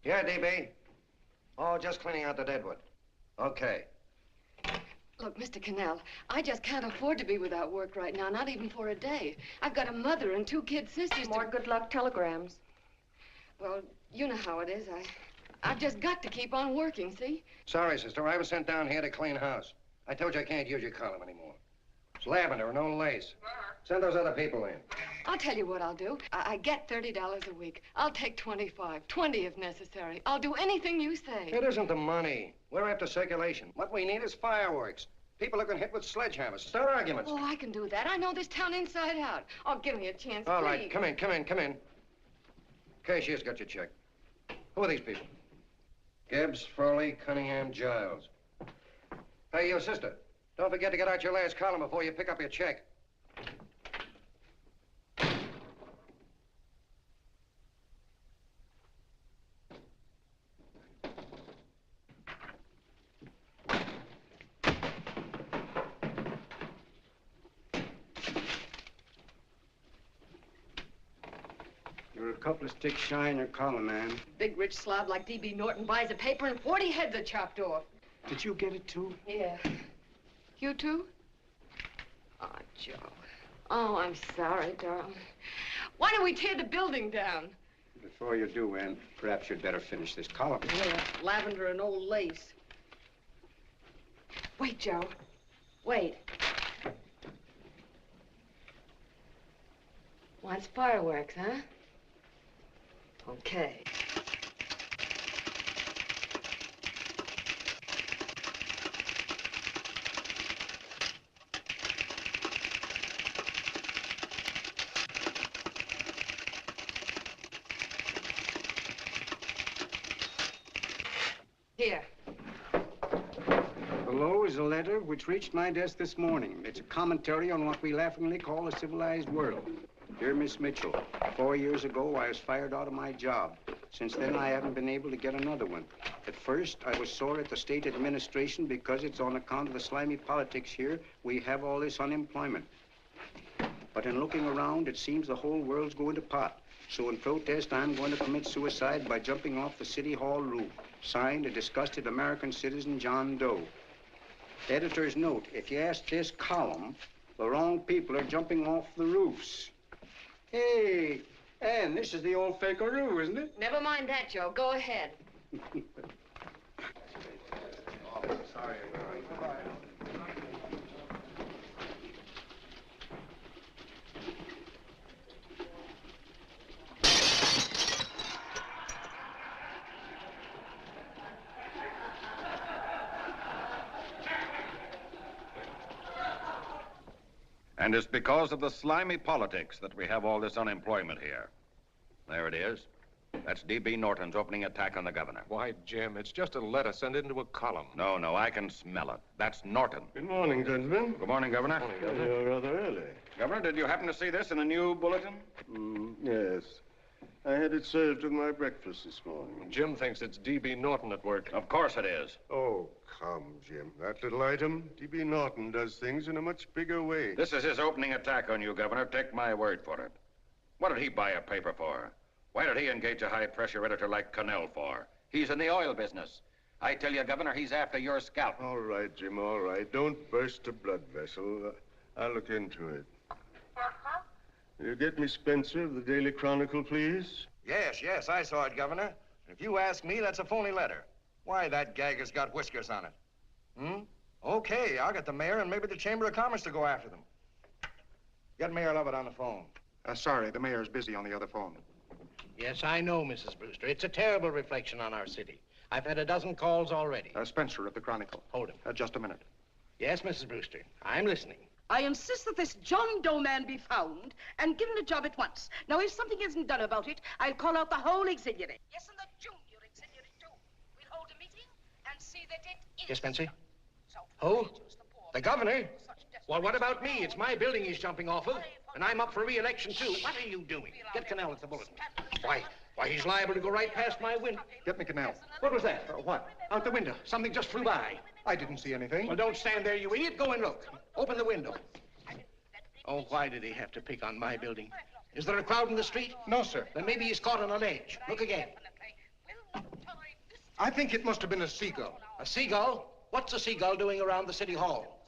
Yeah, DB. Oh, just cleaning out the deadwood. Okay. Look, Mr. Cannell, I just can't afford to be without work right now, not even for a day. I've got a mother and 2 kid sisters. More good luck telegrams. Well, you know how it is. I've just got to keep on working, see? Sorry, sister. I was sent down here to clean house. I told you I can't use your column anymore. It's lavender and no lace. Send those other people in. I'll tell you what I'll do. I get $30 a week. I'll take 25, 20 if necessary. I'll do anything you say. It isn't the money. We're after circulation. What we need is fireworks. People are going to hit with sledgehammers. Start arguments. Oh, I can do that. I know this town inside out. Oh, give me a chance, All please. right, come in. Cashier's got your check. Who are these people? Gibbs, Frawley, Cunningham, Giles. Hey, your sister. Don't forget to get out your last column before you pick up your check. You're a couple of sticks shy in your column, man. Big rich slob like D.B. Norton buys a paper and 40 heads are chopped off. Did you get it, too? Yeah. You too? Oh, Joe. Oh, I'm sorry, darling. Why don't we tear the building down? Before you do, Ann, perhaps you'd better finish this column. Yeah, lavender and old lace. Wait, Joe. Wait. Wants fireworks, huh? Okay. Here. Below is a letter which reached my desk this morning. It's a commentary on what we laughingly call a civilized world. Dear Miss Mitchell, 4 years ago, I was fired out of my job. Since then, I haven't been able to get another one. At first, I was sore at the state administration because it's on account of the slimy politics here we have all this unemployment. But in looking around, it seems the whole world's going to pot. So in protest, I'm going to commit suicide by jumping off the City Hall roof. Signed, a disgusted American citizen, John Doe. Editor's note, if you ask this column, the wrong people are jumping off the roofs. Hey, Ann, this is the old Fakeroo, isn't it? Never mind that, Joe. Go ahead. Sorry. And it's because of the slimy politics that we have all this unemployment here. There it is. That's D.B. Norton's opening attack on the governor. Why, Jim, it's just a letter sent into a column. No, I can smell it. That's Norton. Good morning, gentlemen. Good morning, Governor. Good morning, Governor. You're rather early. Governor, did you happen to see this in a new bulletin? Yes. I had it served with my breakfast this morning. Jim thinks it's D.B. Norton at work. Of course it is. Oh, come, Jim. That little item, D.B. Norton does things in a much bigger way. This is his opening attack on you, Governor. Take my word for it. What did he buy a paper for? Why did he engage a high-pressure editor like Cannell for? He's in the oil business. I tell you, Governor, he's after your scalp. All right, Jim, all right. Don't burst a blood vessel. I'll look into it. Will you get me Spencer of the Daily Chronicle, please? Yes, I saw it, Governor. If you ask me, that's a phony letter. Why, that gagger's got whiskers on it. Okay, I'll get the mayor and maybe the Chamber of Commerce to go after them. Get Mayor Lovett on the phone. Sorry, the mayor's busy on the other phone. Yes, I know, Mrs. Brewster. It's a terrible reflection on our city. I've had a dozen calls already. Spencer of the Chronicle. Hold him. Just a minute. Yes, Mrs. Brewster. I'm listening. I insist that this John Doe man be found and given a job at once. Now, if something isn't done about it, I'll call out the whole auxiliary. Yes, and the junior auxiliary, too. We'll hold a meeting and see that it is. Yes, Spencer? Who? The governor? Well, what about me? It's my building he's jumping off of, and I'm up for re-election, too. What are you doing? Get Cannell at the bulletin. Why, he's liable to go right past my window. Get me Cannell. What was that? What? Out the window. Something just flew by. I didn't see anything. Well, don't stand there, you idiot. Go and look. Open the window. Oh, why did he have to pick on my building? Is there a crowd in the street? No, sir. Then maybe he's caught on a ledge. Look again. I think it must have been a seagull. A seagull? What's a seagull doing around the city hall?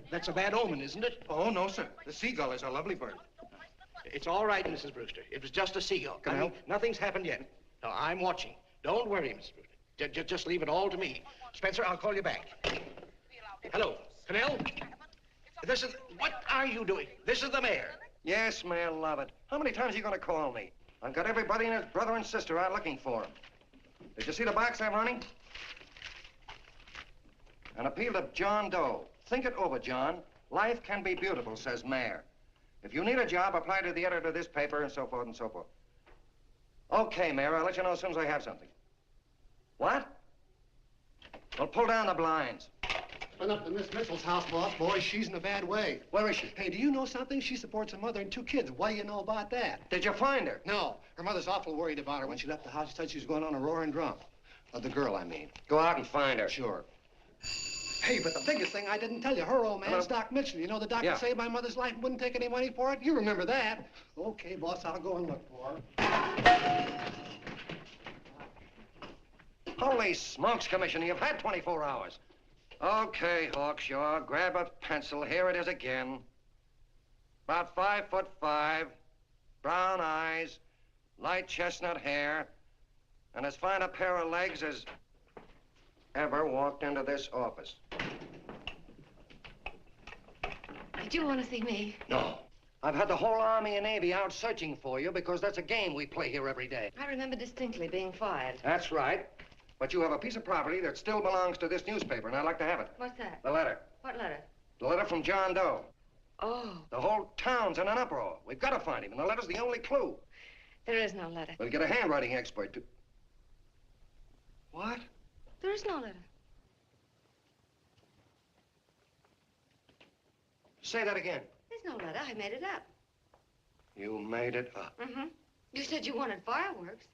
That's a bad omen, isn't it? Oh, no, sir. The seagull is a lovely bird. It's all right, Mrs. Brewster. It was just a seagull. Can I help? Nothing's happened yet. No, I'm watching. Don't worry, Mrs. Brewster. Just leave it all to me. Spencer, I'll call you back. Hello, Canal? What are you doing? This is the mayor. Yes, Mayor Lovett. How many times are you going to call me? I've got everybody and his brother and sister out looking for him. Did you see the box I'm running? An appeal to John Doe. Think it over, John. Life can be beautiful, says Mayor. If you need a job, apply to the editor of this paper and so forth and so forth. Okay, Mayor, I'll let you know as soon as I have something. What? Well, pull down the blinds. Been up to Miss Mitchell's house, boss. Boy, she's in a bad way. Where is she? Hey, do you know something? She supports a mother and 2 kids. What do you know about that? Did you find her? No. Her mother's awful worried about her. When she left the house, she said she was going on a roaring drum. The girl, I mean. Go out and find her. Sure. Hey, but the biggest thing I didn't tell you, her old man's Doc Mitchell. You know the doctor saved my mother's life and wouldn't take any money for it? You remember that. Okay, boss, I'll go and look for her. Holy smokes, Commissioner, you've had 24 hours. Okay, Hawkshaw, grab a pencil. Here it is again. About 5'5", brown eyes, light chestnut hair, and as fine a pair of legs as ever walked into this office. Did you want to see me? No. I've had the whole Army and Navy out searching for you because that's a game we play here every day. I remember distinctly being fired. That's right. But you have a piece of property that still belongs to this newspaper, and I'd like to have it. What's that? The letter. What letter? The letter from John Doe. Oh. The whole town's in an uproar. We've got to find him, and the letter's the only clue. There is no letter. We'll get a handwriting expert to... What? There is no letter. Say that again. There's no letter. I made it up. You made it up. Mm-hmm. You said you wanted fireworks.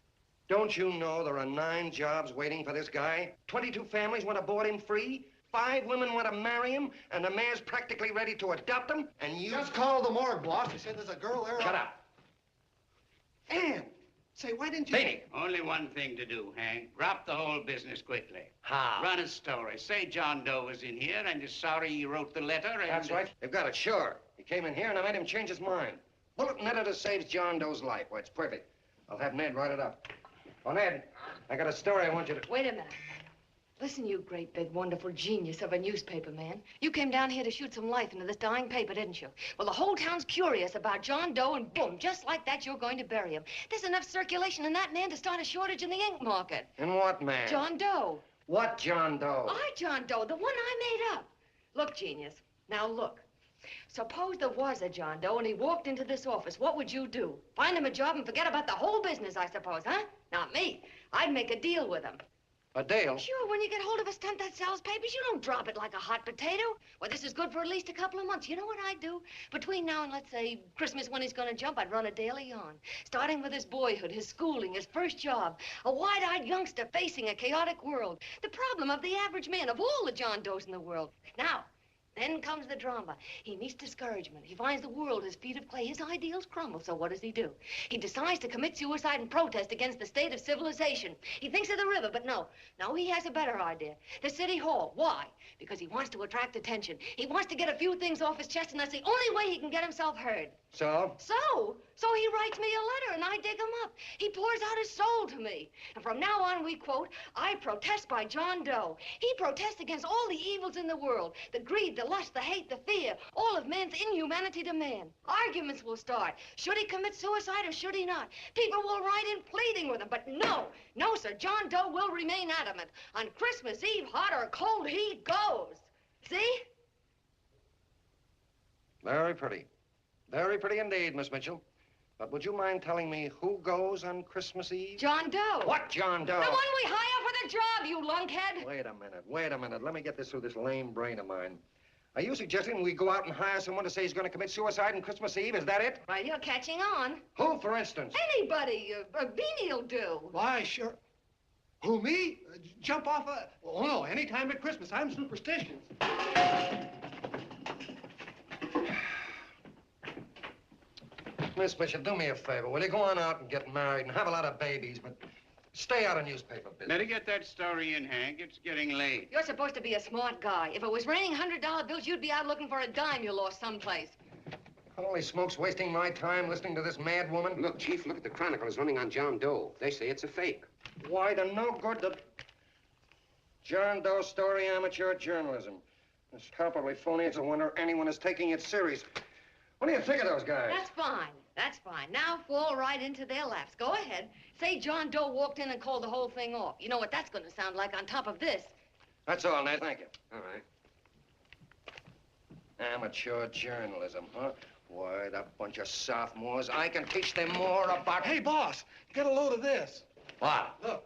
Don't you know there are 9 jobs waiting for this guy? 22 families want to board him free. 5 women want to marry him, and the mayor's practically ready to adopt him, and you... Just call the morgue, boss. They said there's a girl there. Shut up. Ann! Say, why didn't you... Beanie. Only one thing to do, Hank. Drop the whole business quickly. How? Run a story. Say John Doe was in here and is sorry he wrote the letter and... That's right. They've got it, sure. He came in here and I made him change his mind. Bulletin editor saves John Doe's life. Well, it's perfect. I'll have Ned write it up. Oh, Ned, I got a story I want you to... Wait a minute. Listen, you great, big, wonderful genius of a newspaper man. You came down here to shoot some life into this dying paper, didn't you? Well, the whole town's curious about John Doe, and boom, just like that, you're going to bury him. There's enough circulation in that man to start a shortage in the ink market. In what man? John Doe. What John Doe? John Doe, the one I made up. Look, genius, now look. Suppose there was a John Doe and he walked into this office. What would you do? Find him a job and forget about the whole business, I suppose, huh? Not me. I'd make a deal with him. A deal? Sure, when you get hold of a stunt that sells papers, you don't drop it like a hot potato. Well, this is good for at least a couple of months. You know what I'd do? Between now and, let's say, Christmas when he's going to jump, I'd run a daily on. Starting with his boyhood, his schooling, his first job. A wide-eyed youngster facing a chaotic world. The problem of the average man, of all the John Does in the world. Now, then comes the drama. He meets discouragement. He finds the world his feet of clay. His ideals crumble. So what does he do? He decides to commit suicide and protest against the state of civilization. He thinks of the river, but no. No, he has a better idea. The city hall. Why? Because he wants to attract attention. He wants to get a few things off his chest, and that's the only way he can get himself heard. So? So he writes me a letter, and I dig him up. He pours out his soul to me. And from now on, we quote, I protest by John Doe. He protests against all the evils in the world. The greed, the lust, the hate, the fear. All of man's inhumanity to man. Arguments will start. Should he commit suicide or should he not? People will write in pleading with him. But no, sir, John Doe will remain adamant. On Christmas Eve, hot or cold, he goes. See? Very pretty. Very pretty indeed, Miss Mitchell. But would you mind telling me who goes on Christmas Eve? John Doe. What John Doe? The one we hire for the job, you lunkhead. Wait a minute. Let me get this through this lame brain of mine. Are you suggesting we go out and hire someone to say he's going to commit suicide on Christmas Eve? Is that it? Right, you're catching on. Who, for instance? Anybody. Beanie'll do. Why, sure. Who, me? Jump off a... Oh, no, any time at Christmas. I'm superstitious. Miss Mitchell, do me a favor. Will you go on out and get married and have a lot of babies, but Stay out of newspaper business. Better get that story in, Hank. It's getting late. You're supposed to be a smart guy. If it was raining $100 bills, you'd be out looking for a dime you lost someplace. Holy smokes, wasting my time listening to this mad woman. Look, Chief, look at the Chronicle. It's running on John Doe. They say it's a fake. Why, the no good, the John Doe story, amateur journalism. It's palpably phony. It's a wonder anyone is taking it serious. What do you think of those guys? That's fine. That's fine. Now fall right into their laps. Go ahead. Say John Doe walked in and called the whole thing off. You know what that's going to sound like on top of this. That's all, Ned. Thank you. All right. Amateur journalism, huh? Why, that bunch of sophomores, I can teach them more about... Hey, boss, get a load of this. What? Look.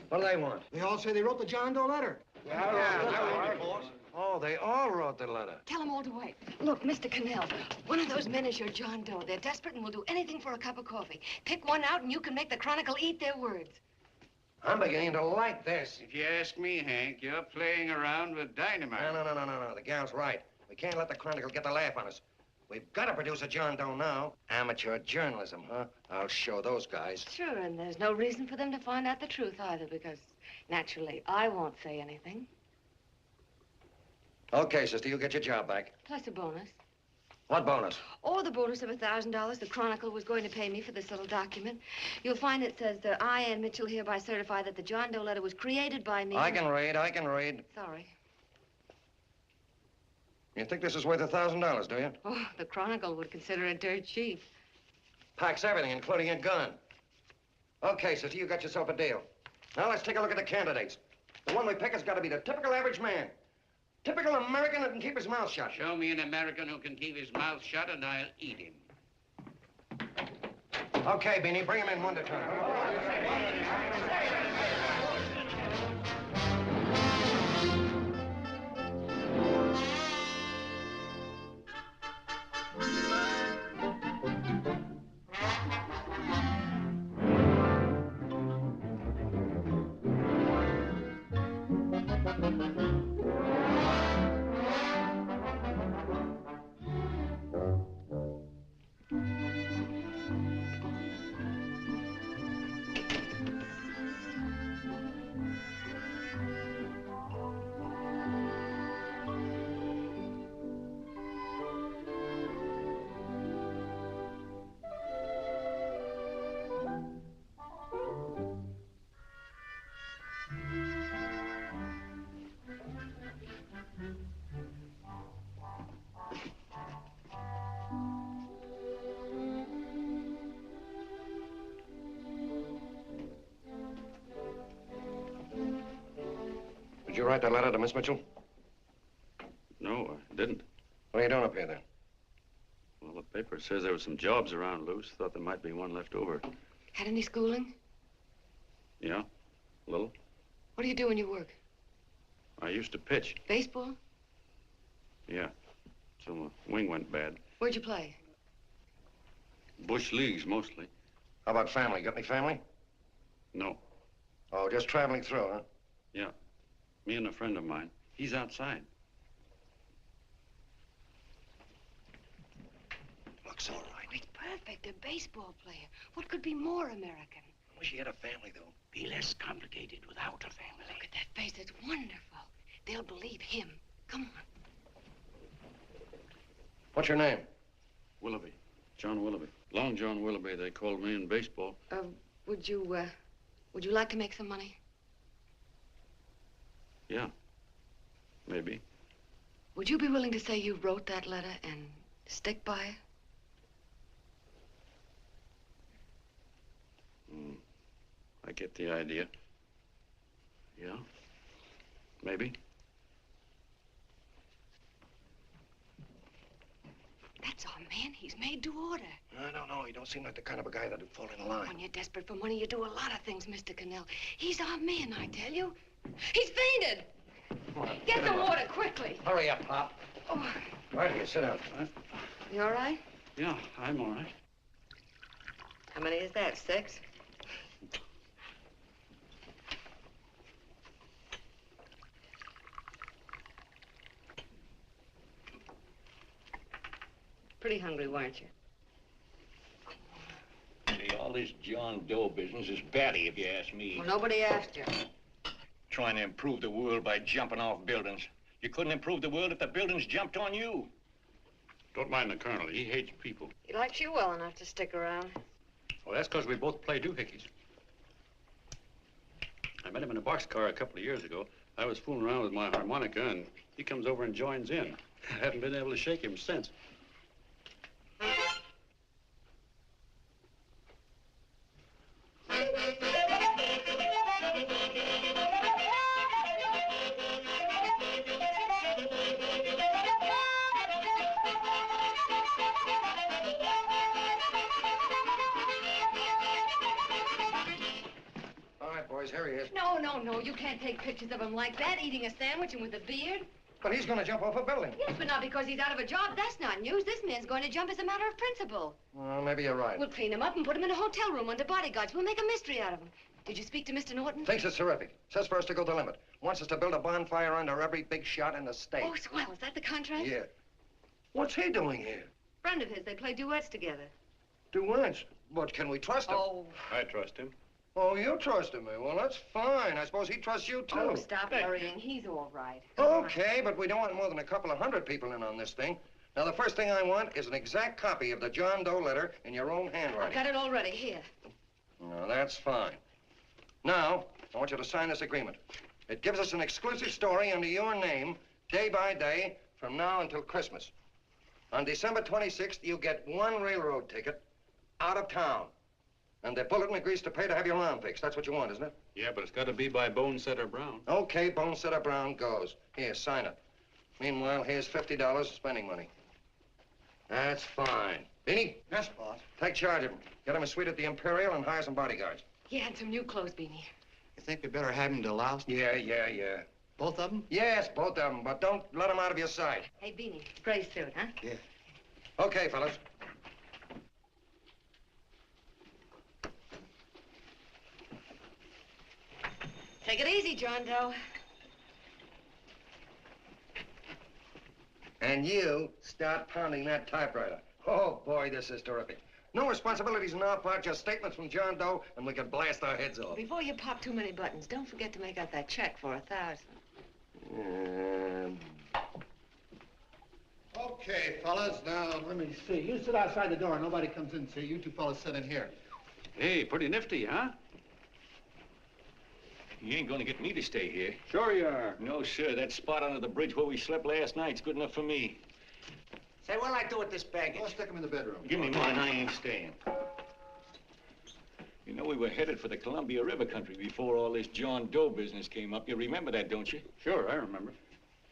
What do they want? They all say they wrote the John Doe letter. Oh, they all wrote the letter. Tell them all to wait. Look, Mr. Cannell, one of those men is your John Doe. They're desperate and will do anything for a cup of coffee. Pick one out and you can make the Chronicle eat their words. I'm beginning to like this. If you ask me, Hank, you're playing around with dynamite. No. The gal's right. We can't let the Chronicle get the laugh on us. We've got to produce a John Doe now. Amateur journalism, huh? I'll show those guys. Sure, and there's no reason for them to find out the truth either, because naturally, I won't say anything. Okay, sister, you get your job back. Plus a bonus. What bonus? Oh, the bonus of $1,000 the Chronicle was going to pay me for this little document. You'll find it says that I, Ann Mitchell, hereby certify that the John Doe letter was created by me. I can read. Sorry. You think this is worth $1,000, do you? Oh, the Chronicle would consider it dirt cheap. Packs everything, including a gun. Okay, sister, you got yourself a deal. Now let's take a look at the candidates. The one we pick has got to be the typical average man. Typical American that can keep his mouth shut. Show me an American who can keep his mouth shut and I'll eat him. Okay, Beanie, bring him in one at a time. Did you write that letter to Miss Mitchell? No, I didn't. What are you doing up here, then? Well, the paper says there were some jobs around loose. Thought there might be one left over. Had any schooling? Yeah, a little. What do you do when you work? I used to pitch. Baseball? Yeah, so my wing went bad. Where'd you play? Bush leagues, mostly. How about family? Got any family? No. Oh, just traveling through, huh? Yeah, me and a friend of mine. He's outside. Looks all right. It's perfect, a baseball player. What could be more American? I wish he had a family, though. Be less complicated without a family. Look at that face, it's wonderful. They'll believe him. Come on. What's your name? Willoughby. John Willoughby. Long John Willoughby, they called me in baseball. Would you like to make some money? Yeah, maybe. Would you be willing to say you wrote that letter and stick by it? I get the idea. Yeah, maybe. That's our man. He's made to order. I don't know. He don't seem like the kind of a guy that'd fall in line. When you're desperate for money, you do a lot of things, Mr. Cannell. He's our man, I tell you. He's fainted. Get the water, quickly. Hurry up, Pop. Oh. Right here, sit down. You all right? Yeah, I'm all right. How many is that, 6? Pretty hungry, weren't you? this John Doe business is batty, if you ask me. Well, nobody asked you. Trying to improve the world by jumping off buildings. You couldn't improve the world if the buildings jumped on you. Don't mind the colonel. He hates people. He likes you well enough to stick around. Well, that's because we both play doohickeys. I met him in a boxcar a couple of years ago. I was fooling around with my harmonica, and he comes over and joins in. I haven't been able to shake him since. Here he is. No, you can't take pictures of him like that, eating a sandwich and with a beard. But he's going to jump off a building. Yes, but not because he's out of a job. That's not news. This man's going to jump as a matter of principle. Well, maybe you're right. We'll clean him up and put him in a hotel room under bodyguards. We'll make a mystery out of him. Did you speak to Mr. Norton? Thinks it's terrific. Says for us to go the limit. Wants us to build a bonfire under every big shot in the state. Oh, swell. Is that the contract? Yeah. What's he doing here? Friend of his. They play duets together. Duets? But can we trust him? Oh. I trust him. Oh, you trusted me. Well, that's fine. I suppose he trusts you, too. Oh, stop worrying. He's all right. Okay, but we don't want more than a couple of hundred people in on this thing. Now, the first thing I want is an exact copy of the John Doe letter in your own handwriting. I've got it already. Here. No, that's fine. Now, I want you to sign this agreement. It gives us an exclusive story under your name, day by day, from now until Christmas. On December 26th, you get one railroad ticket out of town. And the bulletin agrees to pay to have your arm fixed. That's what you want, isn't it? Yeah, but it's got to be by Bonesetter Brown. Okay, Bonesetter Brown goes. Here, sign it. Meanwhile, here's $50 spending money. That's fine. Beanie? Yes, boss. Take charge of him. Get him a suite at the Imperial and hire some bodyguards. Yeah, and some new clothes, Beanie. You think we better have him to louse? Yeah. Both of them? Yes, both of them, but don't let them out of your sight. Hey, Beanie, gray suit, huh? Yeah. Okay, fellas. Take it easy, John Doe. And you start pounding that typewriter. Oh, boy, this is terrific. No responsibilities on our part, just statements from John Doe, and we can blast our heads off. Before you pop too many buttons, don't forget to make out that check for $1,000. Okay, fellas, now, let me see. You sit outside the door. Nobody comes in, see? You two fellas sit in here. Hey, pretty nifty, huh? You ain't gonna get me to stay here. Sure you are. No, sir. That spot under the bridge where we slept last night's good enough for me. Say, what'll I do with this baggage? I'll stick him in the bedroom. Give me mine. I ain't staying. You know, we were headed for the Columbia River country before all this John Doe business came up. You remember that, don't you? Sure, I remember.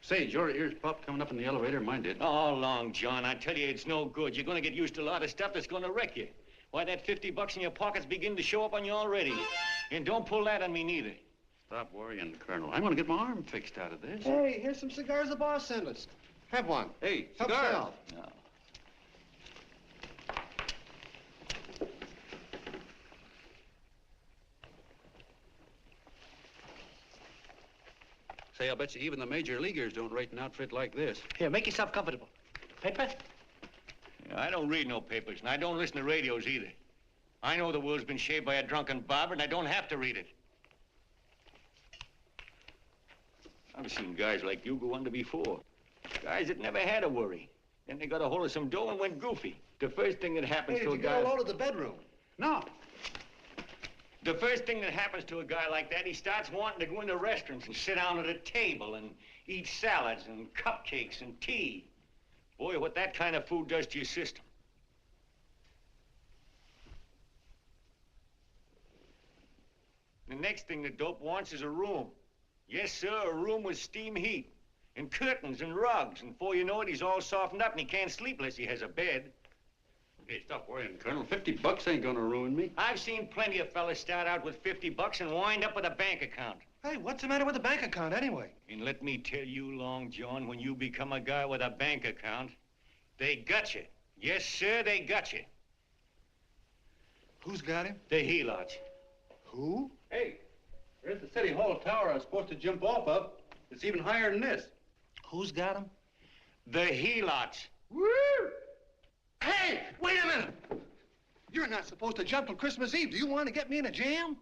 Say, your ears popped coming up in the elevator. Mine did. All along, John. I tell you, it's no good. You're gonna get used to a lot of stuff that's gonna wreck you. Why, that $50 in your pocket's beginning to show up on you already. And don't pull that on me, neither. Stop worrying, Colonel. I'm going to get my arm fixed out of this. Hey, here's some cigars the boss sent us. Have one. Hey, Help cigars. yourself. No. Say, I'll bet you even the major leaguers don't rate an outfit like this. Here, make yourself comfortable. Paper? I don't read no papers, and I don't listen to radios either. I know the world's been shaped by a drunken barber, and I don't have to read it. I've seen guys like you go under before. Guys that never had a worry. Then they got a hold of some dough and went goofy. The first thing that happens Hey, to a did you guy... get a load of the bedroom? No. The first thing that happens to a guy like that, he starts wanting to go into restaurants and sit down at a table and eat salads and cupcakes and tea. Boy, what that kind of food does to your system. The next thing the dope wants is a room. Yes, sir, a room with steam heat and curtains and rugs. And before you know it, he's all softened up and he can't sleep unless he has a bed. Hey, stop worrying, Colonel. $50 ain't gonna ruin me. I've seen plenty of fellas start out with $50 and wind up with a bank account. Hey, what's the matter with the bank account, anyway? And let me tell you, Long John, when you become a guy with a bank account, they got you. Yes, sir, they got you. Who's got him? The helots. Who? Hey, there's the City Hall tower I was supposed to jump off of. It's even higher than this. Who's got him? The helots. Woo! Hey, wait a minute! You're not supposed to jump till Christmas Eve. Do you want to get me in a jam?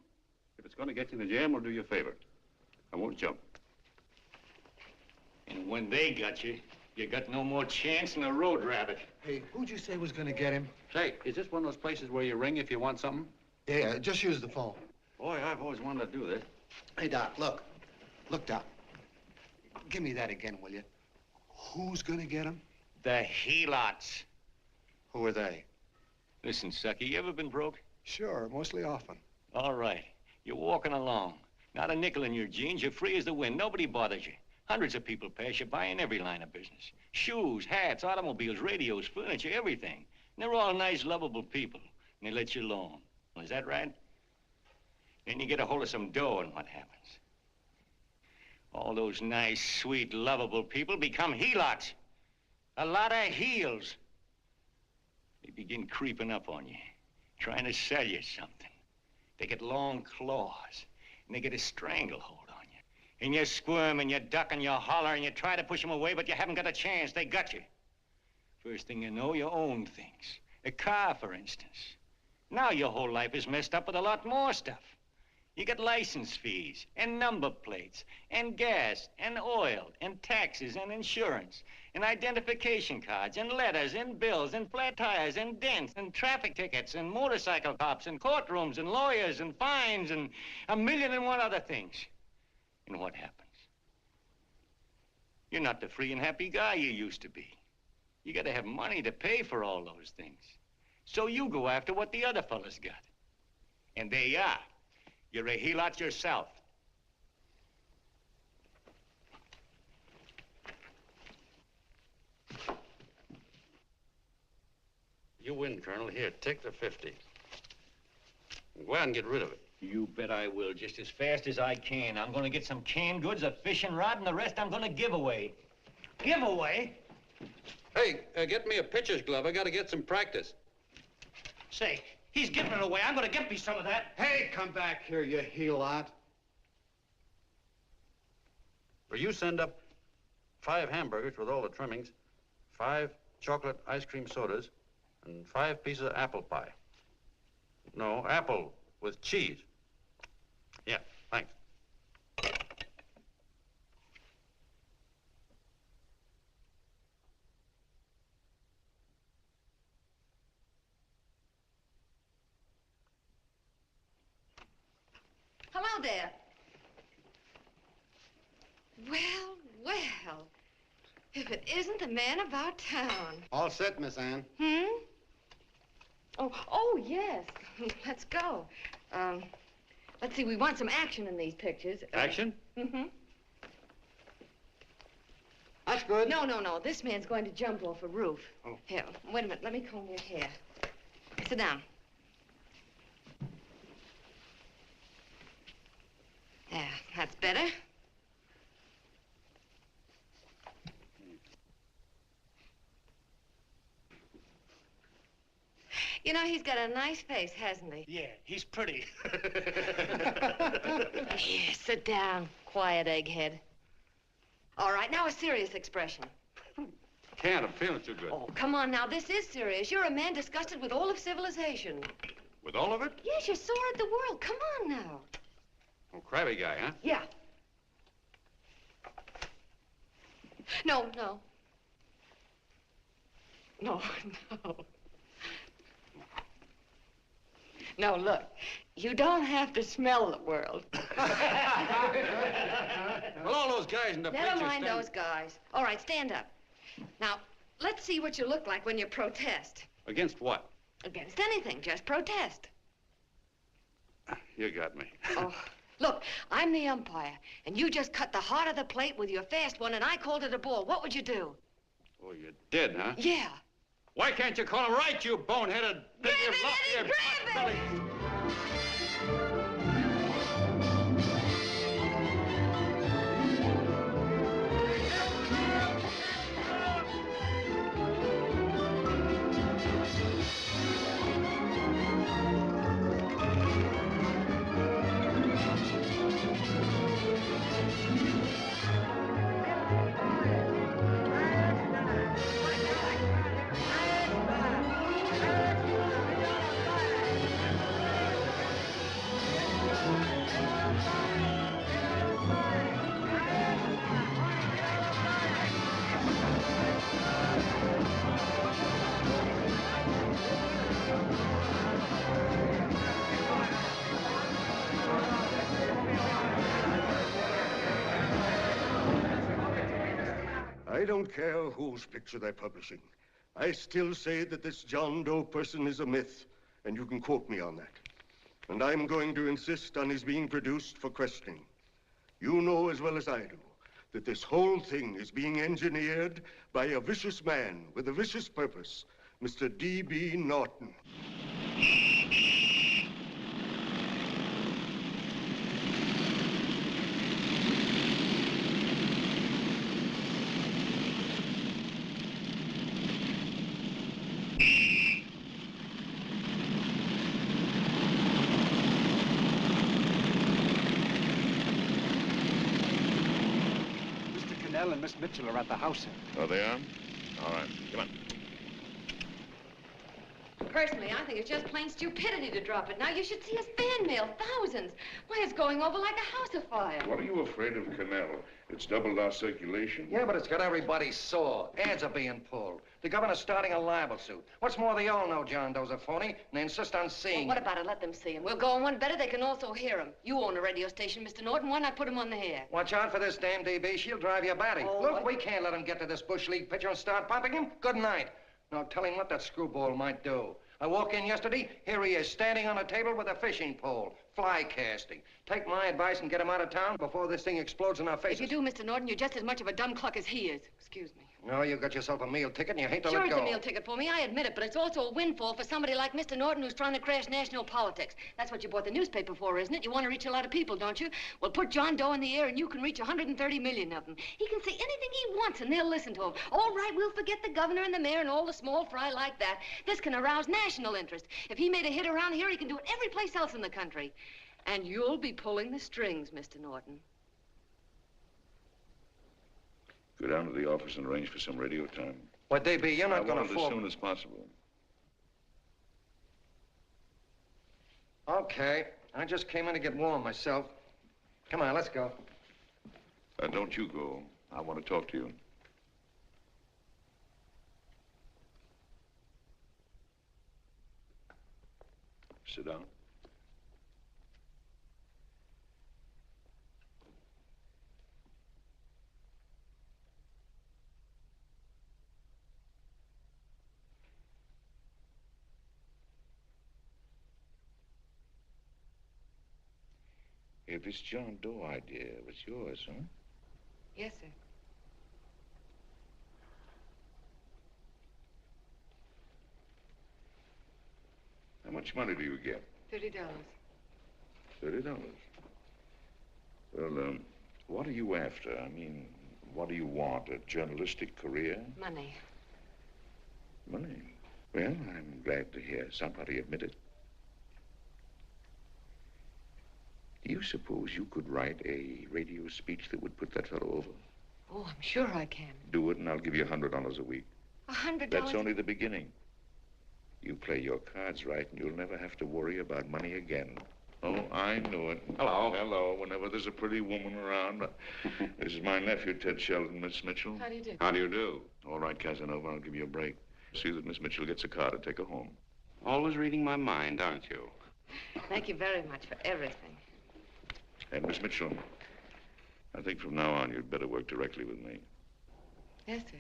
If it's going to get you in the jam, I'll do you a favor. I won't jump. And when they got you, you got no more chance than a road rabbit. Hey, who'd you say was going to get him? Say, is this one of those places where you ring if you want something? Yeah, just use the phone. Boy, I've always wanted to do this. Hey, Doc, look. Look, Doc. Give me that again, will you? Who's going to get him? The helots. Who are they? Listen, Sucky, you ever been broke? Sure, mostly often. All right. You're walking along. Not a nickel in your jeans. You're free as the wind. Nobody bothers you. Hundreds of people pass you by in every line of business. Shoes, hats, automobiles, radios, furniture, everything. And they're all nice, lovable people. And they let you alone. Is that right? Then you get a hold of some dough, and what happens? All those nice, sweet, lovable people become helots. A lot of heels. They begin creeping up on you, trying to sell you something. They get long claws, and they get a stranglehold on you. And you squirm, and you duck, and you holler, and you try to push them away, but you haven't got a chance. They got you. First thing you know, you own things. A car, for instance. Now your whole life is messed up with a lot more stuff. You get license fees, and number plates, and gas, and oil, and taxes, and insurance, and identification cards, and letters, and bills, and flat tires, and dents, and traffic tickets, and motorcycle cops, and courtrooms, and lawyers, and fines, and 1,000,001 other things. And what happens? You're not the free and happy guy you used to be. You gotta have money to pay for all those things. So you go after what the other fellas got. And there you are. You're a helot yourself. You win, Colonel. Here, take the 50. Go out and get rid of it. You bet I will, just as fast as I can. I'm gonna get some canned goods, a fishing rod, and the rest I'm gonna give away. Give away? Hey, get me a pitcher's glove. I gotta get some practice. Say, he's giving it away. I'm gonna get me some of that. Hey, come back here, you helot. Will you send up 5 hamburgers with all the trimmings, 5 chocolate ice cream sodas, and 5 pieces of apple pie? No, apple with cheese. Yeah, thanks. Hello there. Well, well. If it isn't the man about town. All set, Miss Ann. Oh, yes. Let's go. Let's see, we want some action in these pictures. Action? That's good. No. This man's going to jump off a roof. Oh. Here, wait a minute. Let me comb your hair. Sit down. There, that's better. You know, he's got a nice face, hasn't he? Yeah, he's pretty. Here, sit down. Quiet, egghead. All right, now a serious expression. Can't. I'm feeling too good. Oh, come on now. This is serious. You're a man disgusted with all of civilization. With all of it? Yes, you're sore at the world. Come on now. Oh, crabby guy, huh? Yeah. No. No, look. You don't have to smell the world. Well, all those guys in the picture Never mind those guys. All right, stand up. Now, let's see what you look like when you protest. Against what? Against anything. Just protest. You got me. Oh, look, I'm the umpire, and you just cut the heart of the plate with your fast one, and I called it a ball. What would you do? Oh, you did, huh? Yeah. Why can't you call him right, you boneheaded... Grab it, Eddie, grab it! I don't care whose picture they're publishing. I still say that this John Doe person is a myth, and you can quote me on that. And I'm going to insist on his being produced for questioning. You know as well as I do that this whole thing is being engineered by a vicious man with a vicious purpose, Mr. D.B. Norton. And Miss Mitchell are at the house, sir. Oh, they are? All right, come on. Personally, I think it's just plain stupidity to drop it. Now, you should see his fan mail, thousands. Why, it's going over like a house afire. What are you afraid of, Canal? It's doubled our circulation. Yeah, but it's got everybody sore. Ads are being pulled. The governor's starting a libel suit. What's more, they all know John Doe's a phony, and they insist on seeing Well, what about it? Let them see him. We'll go on one better. They can also hear him. You own a radio station, Mr. Norton. Why not put him on the air? Watch out for this damn DB. She'll drive you batty. Oh, Look, we can't let him get to this Bush League pitcher and start pumping him. Good night. Now, tell him what that screwball might do. I walked in yesterday. Here he is, standing on a table with a fishing pole. Fly casting. Take my advice and get him out of town before this thing explodes in our faces. If you do, Mr. Norton, you're just as much of a dumb cluck as he is. Excuse me. No, you got yourself a meal ticket and you hate to Sure, let go. it's a meal ticket for me. I admit it, but it's also a windfall for somebody like Mr. Norton who's trying to crash national politics. That's what you bought the newspaper for, isn't it? You want to reach a lot of people, don't you? Well, put John Doe in the air and you can reach 130 million of them. He can say anything he wants and they'll listen to him. All right, we'll forget the governor and the mayor and all the small fry like that. This can arouse national interest. If he made a hit around here, he can do it every place else in the country. And you'll be pulling the strings, Mr. Norton. Go down to the office and arrange for some radio time. What, DB, you're not going to I want it as soon as possible. Okay. I just came in to get warm myself. Come on, let's go. Don't you go. I want to talk to you. Sit down. Hey, this John Doe idea was yours, huh? Yes, sir. How much money do you get? $30. $30. Well, what are you after? I mean, what do you want? A journalistic career? Money. Money? Well, I'm glad to hear somebody admit it. Do you suppose you could write a radio speech that would put that fellow over? Oh, I'm sure I can. Do it, and I'll give you $100 a week. $100? That's only the beginning. You play your cards right, and you'll never have to worry about money again. Oh, I know it. Hello. Hello. Whenever there's a pretty woman around. This is my nephew, Ted Sheldon, Miss Mitchell. How do you do? How do you do? All right, Casanova, I'll give you a break. See that Miss Mitchell gets a car to take her home. Always reading my mind, aren't you? Thank you very much for everything. And Miss Mitchell, I think from now on you'd better work directly with me. Yes, sir.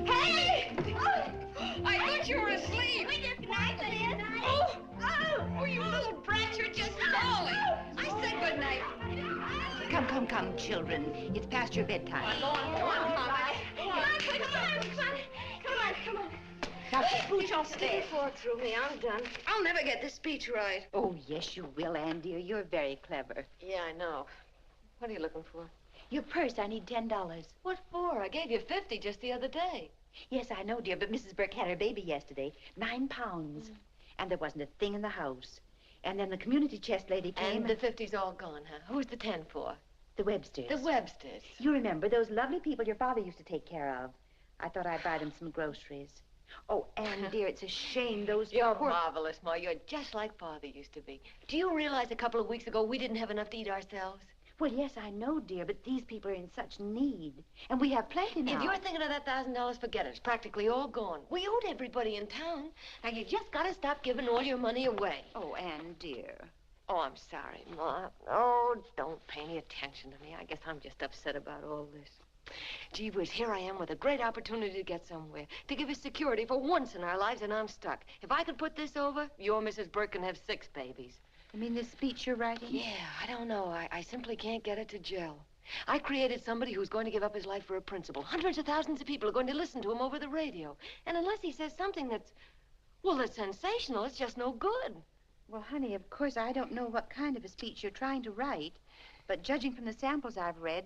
Hey! I thought you were asleep. We just night in. Oh, you little brat, you're just falling. I said good night. Come, children. It's past your bedtime. Come on, come on. Now, scooch off there. Pour through me. I'm done. I'll never get this speech right. Oh, yes, you will, Ann, dear. You're very clever. Yeah, I know. What are you looking for? Your purse, I need $10. What for? I gave you 50 just the other day. Yes, I know, dear, but Mrs. Burke had her baby yesterday. 9 pounds. And there wasn't a thing in the house. And then the community chest lady came. And the 50's all gone, huh? Who's the 10 for? The Websters. The Websters. You remember those lovely people your father used to take care of. I thought I'd buy them some groceries. Oh, Anne, dear, it's a shame those You're poor... marvelous, Ma. You're just like Father used to be. Do you realize a couple of weeks ago we didn't have enough to eat ourselves? Well, yes, I know, dear, but these people are in such need. And we have plenty now. If you're thinking of that $1,000, forget it. It's practically all gone. We owed everybody in town. Now, you just got to stop giving all your money away. Oh, Anne, dear. Oh, I'm sorry, Ma. Oh, don't pay any attention to me. I guess I'm just upset about all this. Gee whiz, here I am with a great opportunity to get somewhere, to give us security for once in our lives, and I'm stuck. If I could put this over, your Mrs. Burke can have 6 babies. You mean this speech you're writing? Yeah, I don't know. I simply can't get it to gel. I created somebody who's going to give up his life for a principle. Hundreds of thousands of people are going to listen to him over the radio. And unless he says something that's, well, that's sensational, it's just no good. Well, honey, of course, I don't know what kind of a speech you're trying to write, but judging from the samples I've read,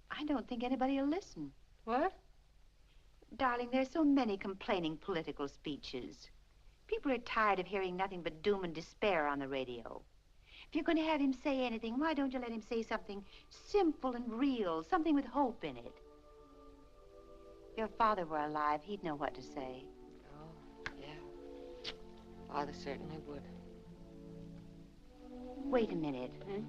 I don't think anybody will listen. What? Darling, there's so many complaining political speeches. People are tired of hearing nothing but doom and despair on the radio. If you're going to have him say anything, why don't you let him say something simple and real, something with hope in it? If your father were alive, he'd know what to say. Oh, yeah. Father certainly would. Wait a minute. Hmm?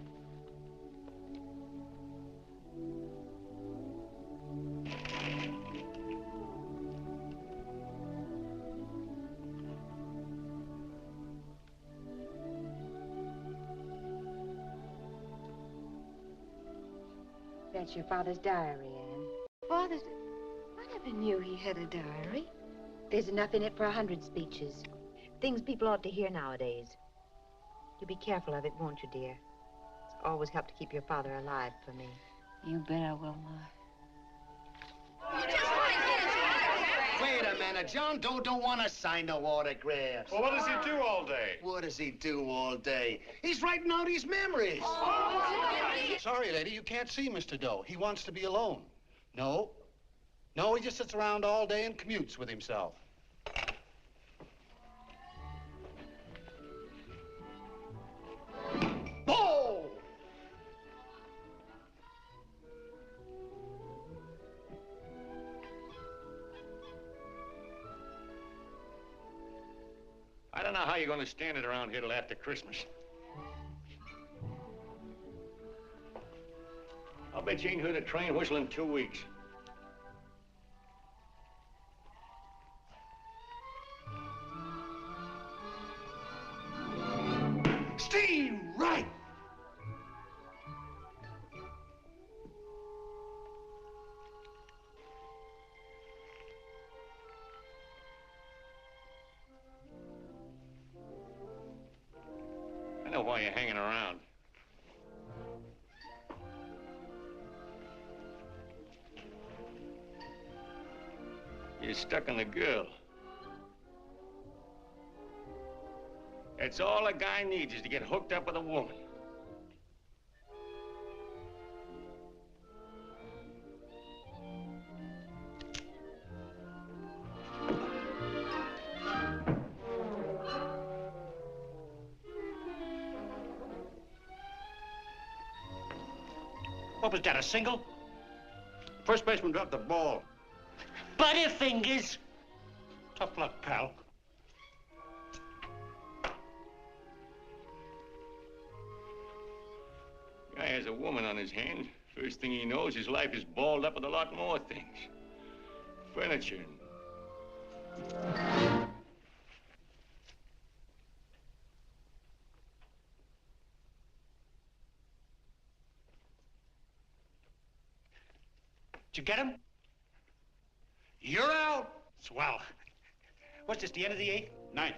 That's your father's diary, Anne. Father's... I never knew he had a diary. There's enough in it for 100 speeches. Things people ought to hear nowadays. You'll be careful of it, won't you, dear? It's always helped to keep your father alive for me. You bet I will, Ma. Wait a minute. John Doe don't want to sign no autographs. Well, what does he do all day? What does he do all day? He's writing out his memories. Sorry, lady, you can't see Mr. Doe. He wants to be alone. No. No, he just sits around all day and commutes with himself. Oh! I don't know how you're going to stand it around here till after Christmas. I'll bet you ain't heard a train whistle in 2 weeks. Steve, right! I know why you're hanging around. You're stuck on the girl. That's all a guy needs, is to get hooked up with a woman. What was that, a single? First baseman dropped the ball. Butterfingers. Tough luck, pal. Guy has a woman on his hands. First thing he knows, his life is balled up with a lot more things. Furniture. Did you get him? You're out. Swell. What's this, the end of the 8th? 9th.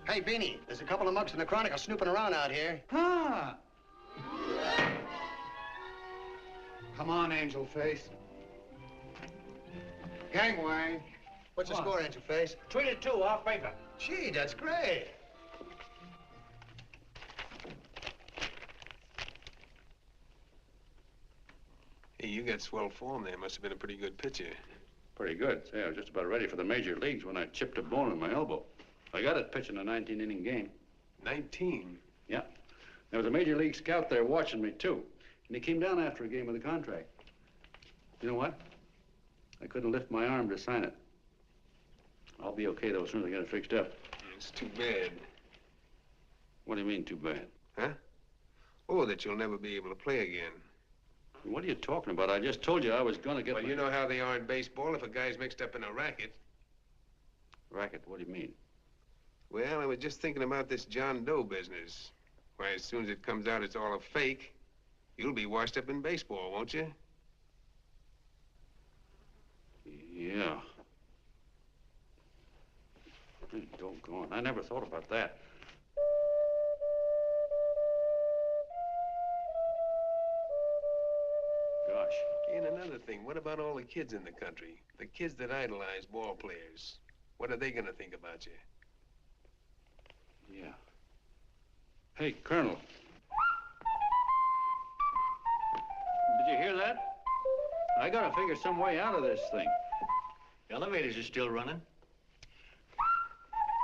Hey, Beanie, there's a couple of mugs from the Chronicle snooping around out here. Huh. Come on, Angel Face. Gangway. What's the score, Angel Face? 3-2, our favor. Gee, that's great. Hey, you got swell form there. Must have been a pretty good pitcher. Pretty good. Say, I was just about ready for the major leagues when I chipped a bone in my elbow. I got it pitching a 19-inning game. 19? Yeah. There was a major league scout there watching me, too. And he came down after a game with a contract. You know what? I couldn't lift my arm to sign it. I'll be okay, though, as soon as I get it fixed up. It's too bad. What do you mean, too bad? Huh? Oh, that you'll never be able to play again. What are you talking about? I just told you I was going to get Well, you know how they are in baseball if a guy's mixed up in a racket. Racket? What do you mean? Well, I was just thinking about this John Doe business. Why, as soon as it comes out it's all a fake, you'll be washed up in baseball, won't you? Yeah. Hey, doggone. I never thought about that. Gosh. And another thing, what about all the kids in the country? The kids that idolize ball players. What are they gonna think about you? Yeah. Hey, Colonel. Did you hear that? I gotta figure some way out of this thing. Elevators are still running.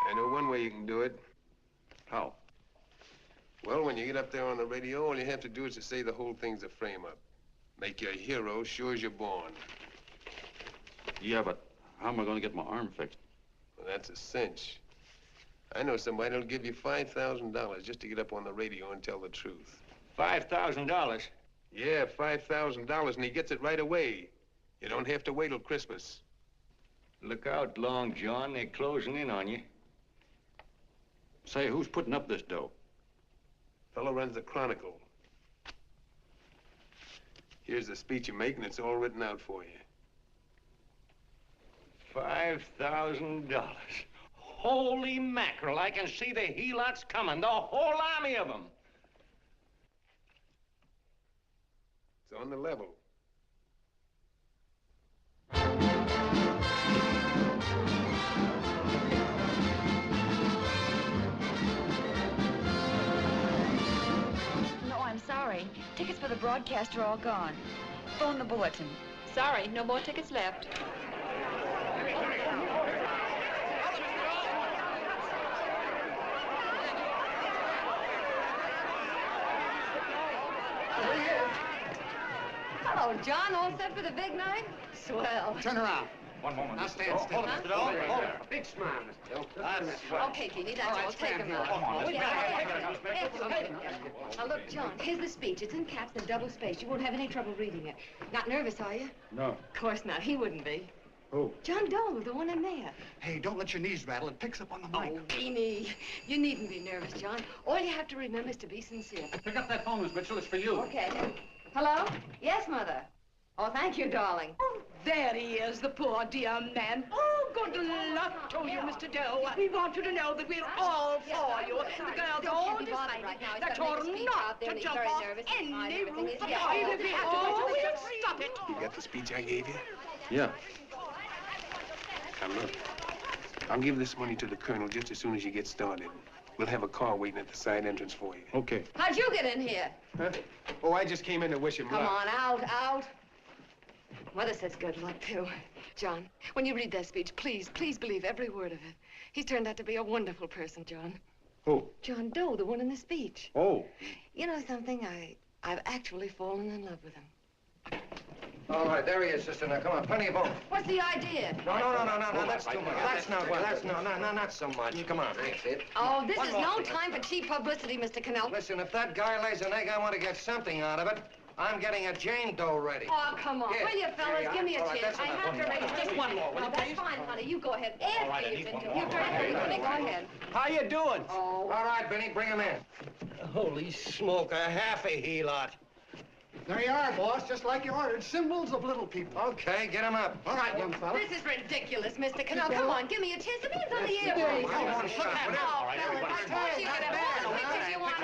I know one way you can do it. How? Well, when you get up there on the radio, all you have to do is to say the whole thing's a frame-up. Make you a hero sure as you're born. Yeah, but how am I going to get my arm fixed? Well, that's a cinch. I know somebody who'll give you $5,000 just to get up on the radio and tell the truth. $5,000? Yeah, $5,000, and he gets it right away. You don't have to wait till Christmas. Look out, Long John. They're closing in on you. Say, who's putting up this dough? Fellow runs the Chronicle. Here's the speech you make, and it's all written out for you. $5,000. Holy mackerel, I can see the helots coming, the whole army of them. It's on the level. No, I'm sorry. Tickets for the broadcast are all gone. Phone the bulletin. Sorry, no more tickets left. Hello, John. All set for the big night? Swell. Turn around. One moment. Now stand still. Hold it, Mr. Doe. Hold it. Big smile, Mr. Doe. That's swell. Okay, Beanie, that's All right, all. Take stand him here. out. Come on, let's Now, look, John, here's the speech. It's in caps and double-spaced. You won't have any trouble reading it. Not nervous, are you? No. Of course not. He wouldn't be. Who? John Doe, the one in there. Hey, don't let your knees rattle. It picks up on the mic. Oh, Beanie, you needn't be nervous, John. All you have to remember is to be sincere. Pick up that phone, Miss Mitchell. It's for you. Okay. Hello? Yes, Mother. Oh, thank you, darling. Oh, there he is, the poor dear man. Oh, good luck to you, Mr. Doe. We want you to know that we're all for you. The girls all decided that you're not to jump off any roof at all. Even if we have to we'll stop it. You got the speech I gave you? Yeah. Now, look. I'll give this money to the colonel just as soon as you get started. We'll have a car waiting at the side entrance for you. Okay. How'd you get in here? Huh? Oh, I just came in to wish him Come luck. on, out. Mother says good luck, too. John, when you read that speech, please believe every word of it. He's turned out to be a wonderful person, John. Who? John Doe, the one in the speech. Oh. You know something? I've actually fallen in love with him. All right, there he is, sister. Now, come on, plenty of room. What's the idea? No, that's too much. That's not so much. Come on, that's it. Oh, this is no time for cheap publicity, Mr. Cannell. Listen, if that guy lays an egg, I want to get something out of it. I'm getting a Jane Doe ready. Oh, come on. Here. Will you, fellas? Give me a All right, chance. that's I enough. have to raise just one more. No, that's fine, honey. You go ahead. After you've been to. You turn honey. Go ahead. How you doing? Oh. All right, Benny, bring him in. Holy smoke, a half a helot. There you are, boss, just like you ordered. Symbols of little people. Okay, get him up. All right, young fella. This is ridiculous, Mr. Cannell. Come on, give me a chance. The man's on the air. Come on, Look at him. Oh, fellas, I told you could have all the pictures you want.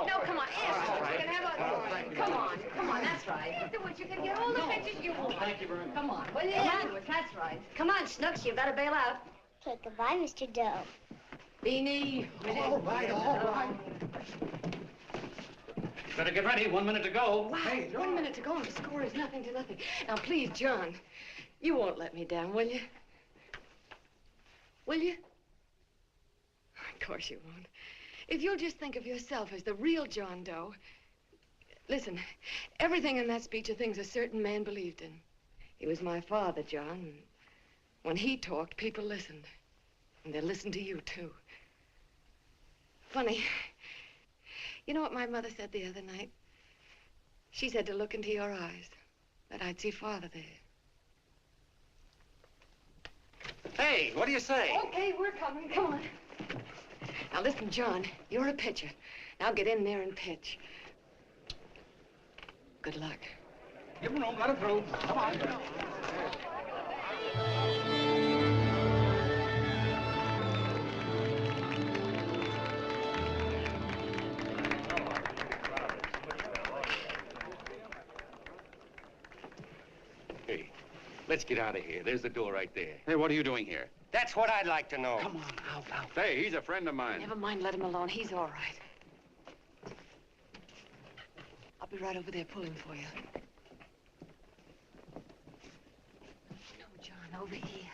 No, come on, ask. You can have a... Come on, that's right. Afterwards, you can get all the pictures you want. Thank you very much. Come on, will you? Afterwards, that's right. Come on, Snooks, you've got to bail out. Okay, goodbye, Mr. Doe. Beanie. All right. Better get ready. 1 minute to go. Wow, 1 minute to go and the score is nothing to nothing. Now, please, John, You won't let me down, will you? Will you? Of course you won't. If you'll just think of yourself as the real John Doe. Listen, everything in that speech are things a certain man believed in. He was my father, John. When he talked, people listened. And they listened to you, too. Funny. You know what my mother said the other night? She said to look into your eyes, that I'd see Father there. Hey, what do you say? Okay, we're coming. Come on. Now, listen, John, you're a pitcher. Now get in there and pitch. Good luck. Give him room, let him through. Come on. Hey, let's get out of here. There's the door right there. Hey, what are you doing here? That's what I'd like to know. Come on, out. Hey, he's a friend of mine. Never mind, let him alone. He's all right. I'll be right over there pulling for you. No, John, over here.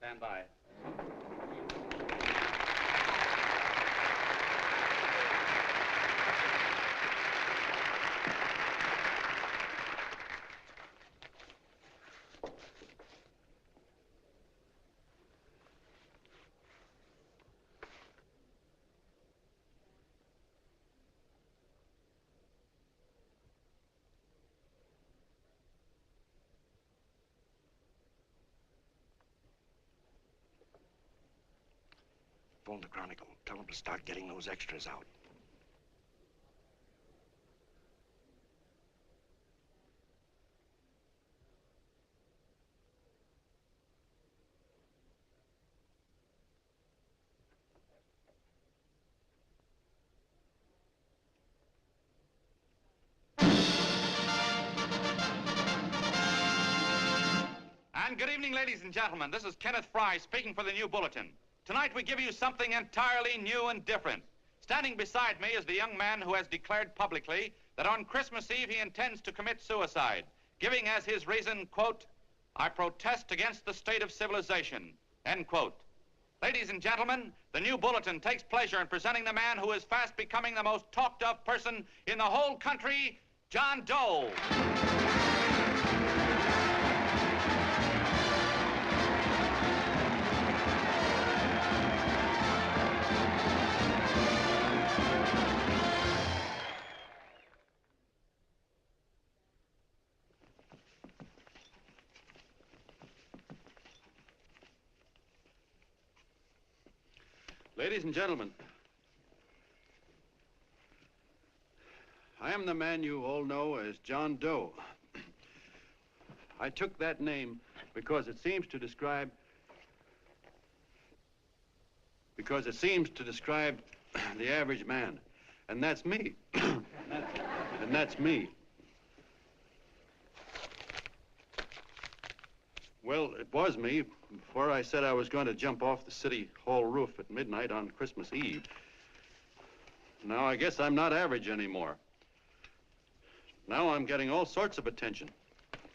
Stand by. Phone the Chronicle. Tell them to start getting those extras out. And good evening, ladies and gentlemen. This is Kenneth Fry speaking for the New Bulletin. Tonight we give you something entirely new and different. Standing beside me is the young man who has declared publicly that on Christmas Eve he intends to commit suicide, giving as his reason, quote, "I protest against the state of civilization," end quote. Ladies and gentlemen, the New Bulletin takes pleasure in presenting the man who is fast becoming the most talked of person in the whole country, John Doe. Ladies and gentlemen, I am the man you all know as John Doe. I took that name because it seems to describe the average man. And that's me. And that's me. Well, it was me before I said I was going to jump off the city hall roof at midnight on Christmas Eve. Now I guess I'm not average anymore. Now I'm getting all sorts of attention.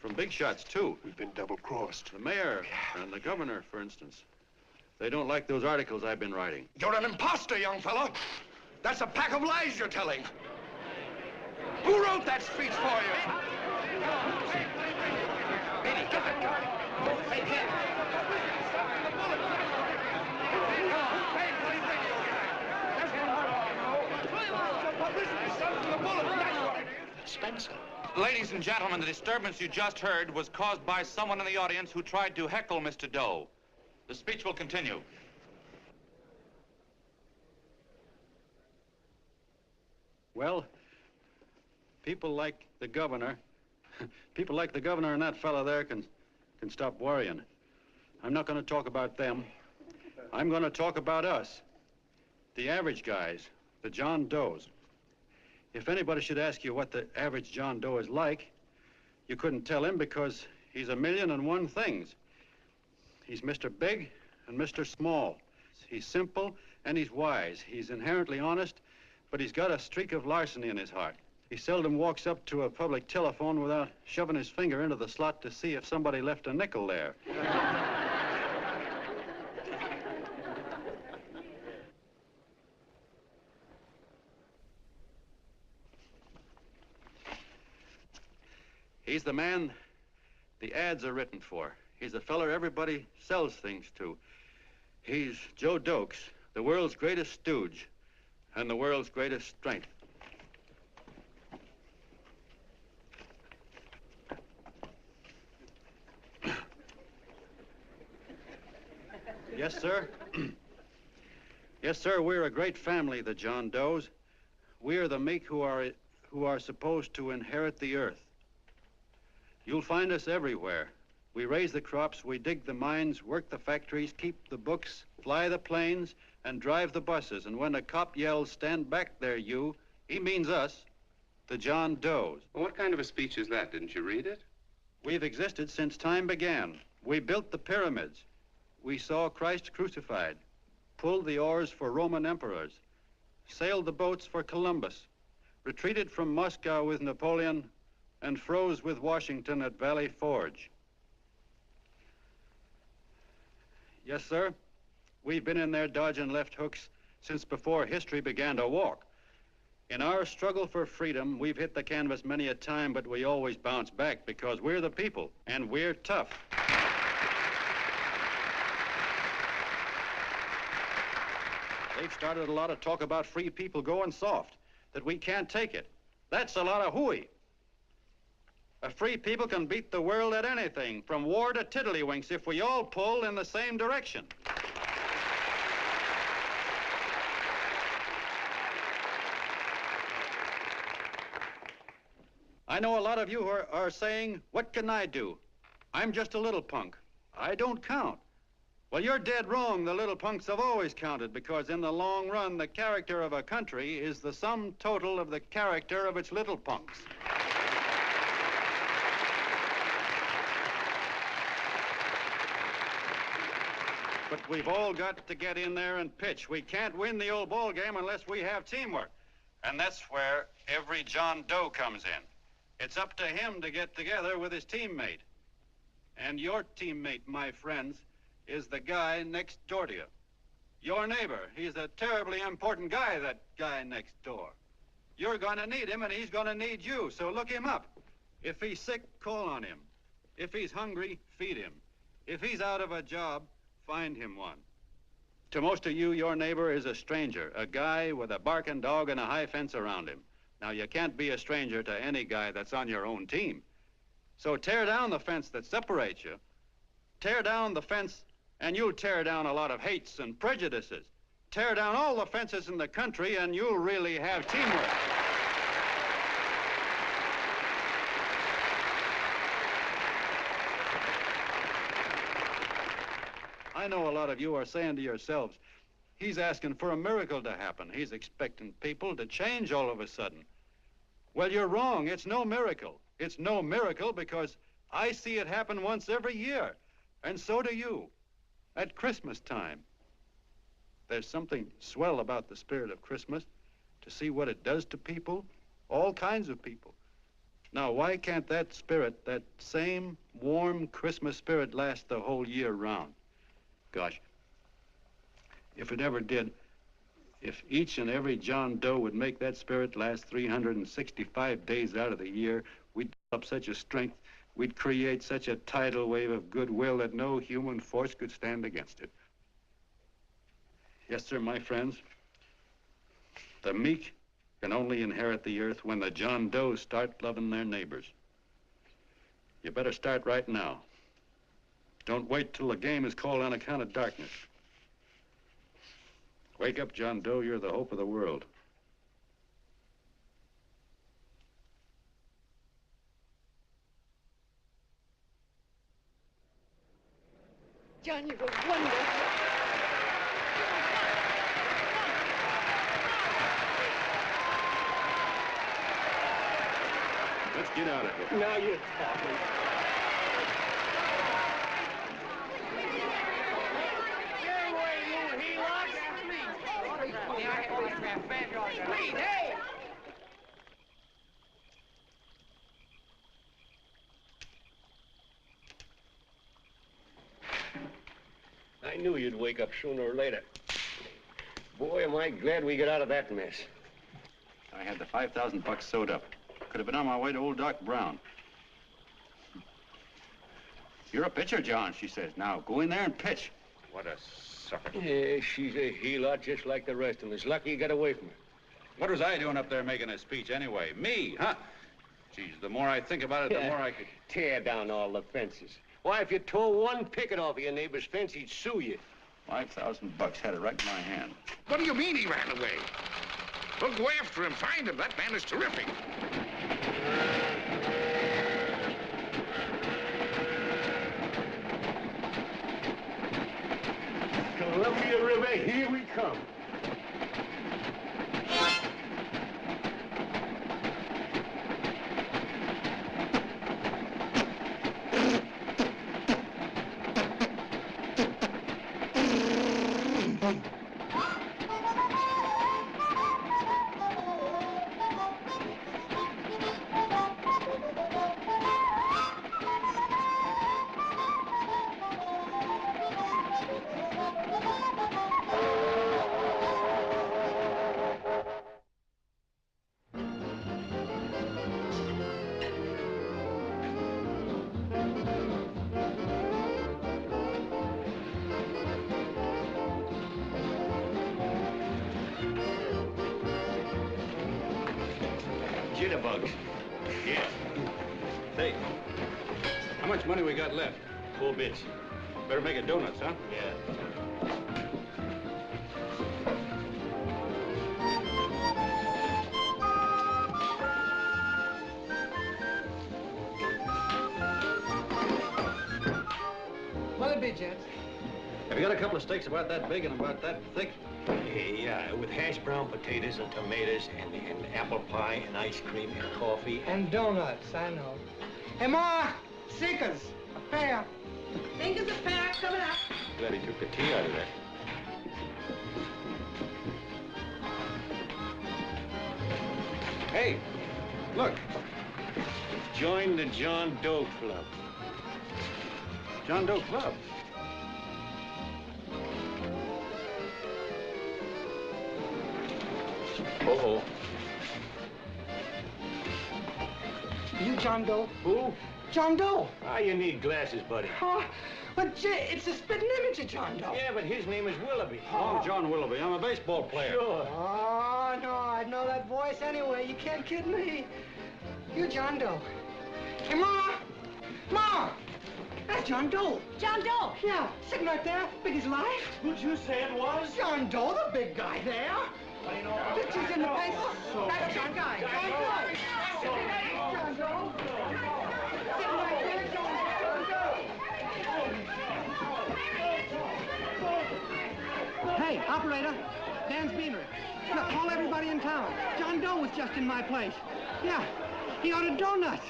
From big shots, too. We've been double-crossed. The mayor and the governor, for instance. They don't like those articles I've been writing. You're an imposter, young fellow. That's a pack of lies you're telling. Who wrote that speech for you? Benny, get that guy. Hey, Ken. Spencer. Ladies and gentlemen, the disturbance you just heard was caused by someone in the audience who tried to heckle Mr. Doe. The speech will continue. Well, people like the governor and that fellow there can stop worrying. I'm not going to talk about them. I'm going to talk about us, the average guys, the John Does. If anybody should ask you what the average John Doe is like, you couldn't tell him because he's a million and one things. He's Mr. Big and Mr. Small. He's simple and he's wise. He's inherently honest, but he's got a streak of larceny in his heart. He seldom walks up to a public telephone without shoving his finger into the slot to see if somebody left a nickel there. He's the man the ads are written for. He's the feller everybody sells things to. He's Joe Doakes, the world's greatest stooge and the world's greatest strength. Yes, sir. Yes, sir, we're a great family, the John Does. We're the meek who are supposed to inherit the earth. You'll find us everywhere. We raise the crops, we dig the mines, work the factories, keep the books, fly the planes, and drive the buses. And when a cop yells, "Stand back there, you," he means us, the John Does. Well, what kind of a speech is that? Didn't you read it? We've existed since time began. We built the pyramids. We saw Christ crucified, pulled the oars for Roman emperors, sailed the boats for Columbus, retreated from Moscow with Napoleon, and froze with Washington at Valley Forge. Yes, sir. We've been in there dodging left hooks since before history began to walk. In our struggle for freedom, we've hit the canvas many a time, but we always bounce back because we're the people, and we're tough. They've started a lot of talk about free people going soft, that we can't take it. That's a lot of hooey. A free people can beat the world at anything, from war to tiddlywinks, if we all pull in the same direction. I know a lot of you are saying, "What can I do? I'm just a little punk. I don't count." Well, you're dead wrong. The little punks have always counted, because in the long run, the character of a country is the sum total of the character of its little punks. But we've all got to get in there and pitch. We can't win the old ball game unless we have teamwork. And that's where every John Doe comes in. It's up to him to get together with his teammate. And your teammate, my friends, is the guy next door to you. Your neighbor. He's a terribly important guy, that guy next door. You're going to need him, and he's going to need you, so look him up. If he's sick, call on him. If he's hungry, feed him. If he's out of a job, find him one. To most of you, your neighbor is a stranger, a guy with a barking dog and a high fence around him. Now, you can't be a stranger to any guy that's on your own team. So tear down the fence that separates you. Tear down the fence, and you'll tear down a lot of hates and prejudices. Tear down all the fences in the country, and you'll really have teamwork. I know a lot of you are saying to yourselves, "He's asking for a miracle to happen. He's expecting people to change all of a sudden." Well, you're wrong. It's no miracle. It's no miracle because I see it happen once every year, and so do you, at Christmas time. There's something swell about the spirit of Christmas, to see what it does to people, all kinds of people. Now, why can't that spirit, that same warm Christmas spirit, last the whole year round? Gosh, if it ever did, if each and every John Doe would make that spirit last 365 days out of the year, we'd develop such a strength, we'd create such a tidal wave of goodwill that no human force could stand against it. Yes, sir, my friends, the meek can only inherit the earth when the John Does start loving their neighbors. You better start right now. Don't wait till the game is called on account of darkness. Wake up, John Doe. You're the hope of the world. John, you were wonderful. Let's get out of here. Now you're talking. I knew you'd wake up sooner or later. Boy, am I glad we got out of that mess. I had the 5,000 bucks sewed up. Could have been on my way to old Doc Brown. You're a pitcher, John, she says. Now, go in there and pitch. What a sucker. Yeah, she's a heel-out just like the rest of us. Lucky you got away from her. What was I doing up there making a speech anyway? Me, huh? Geez, the more I think about it, the more I could... Tear down all the fences. Why, if you tore one picket off of your neighbor's fence, he'd sue you. 5,000 bucks, had it right in my hand. What do you mean he ran away? Well, go after him, find him. That man is terrific. Columbia River, here we come. Jitterbugs. Yeah. Say, how much money we got left? 4 bits. Better make it donuts, huh? Yeah. What'll it be, gents? Have you got a couple of steaks about that big and about that thick? Yeah, with hash brown potatoes and tomatoes and apple pie and ice cream and coffee. And donuts, I know. Hey, Ma, Seekers, a pair. Think of the pair coming up. Glad he took the tea out of that. Hey, look. Join the John Doe Club. John Doe Club? Uh-oh. You John Doe? Who? John Doe. Ah, you need glasses, buddy. Oh, but Jay, it's a spitting image of John Doe. Yeah, but his name is Willoughby. Oh, I'm John Willoughby. I'm a baseball player. Sure. Oh, no, I'd know that voice anyway. You can't kid me. You John Doe. Hey, Ma! Ma! That's John Doe. John Doe? Yeah, sitting right there, big as life. Who'd you say it was? John Doe, the big guy there. Pictures in the paper. That's John Guy. John Doe. John Doe. Sitting right there, John Doe. Hey, operator. Dan's Beanery. Look, call everybody in town. John Doe was just in my place. Yeah, he ordered donuts.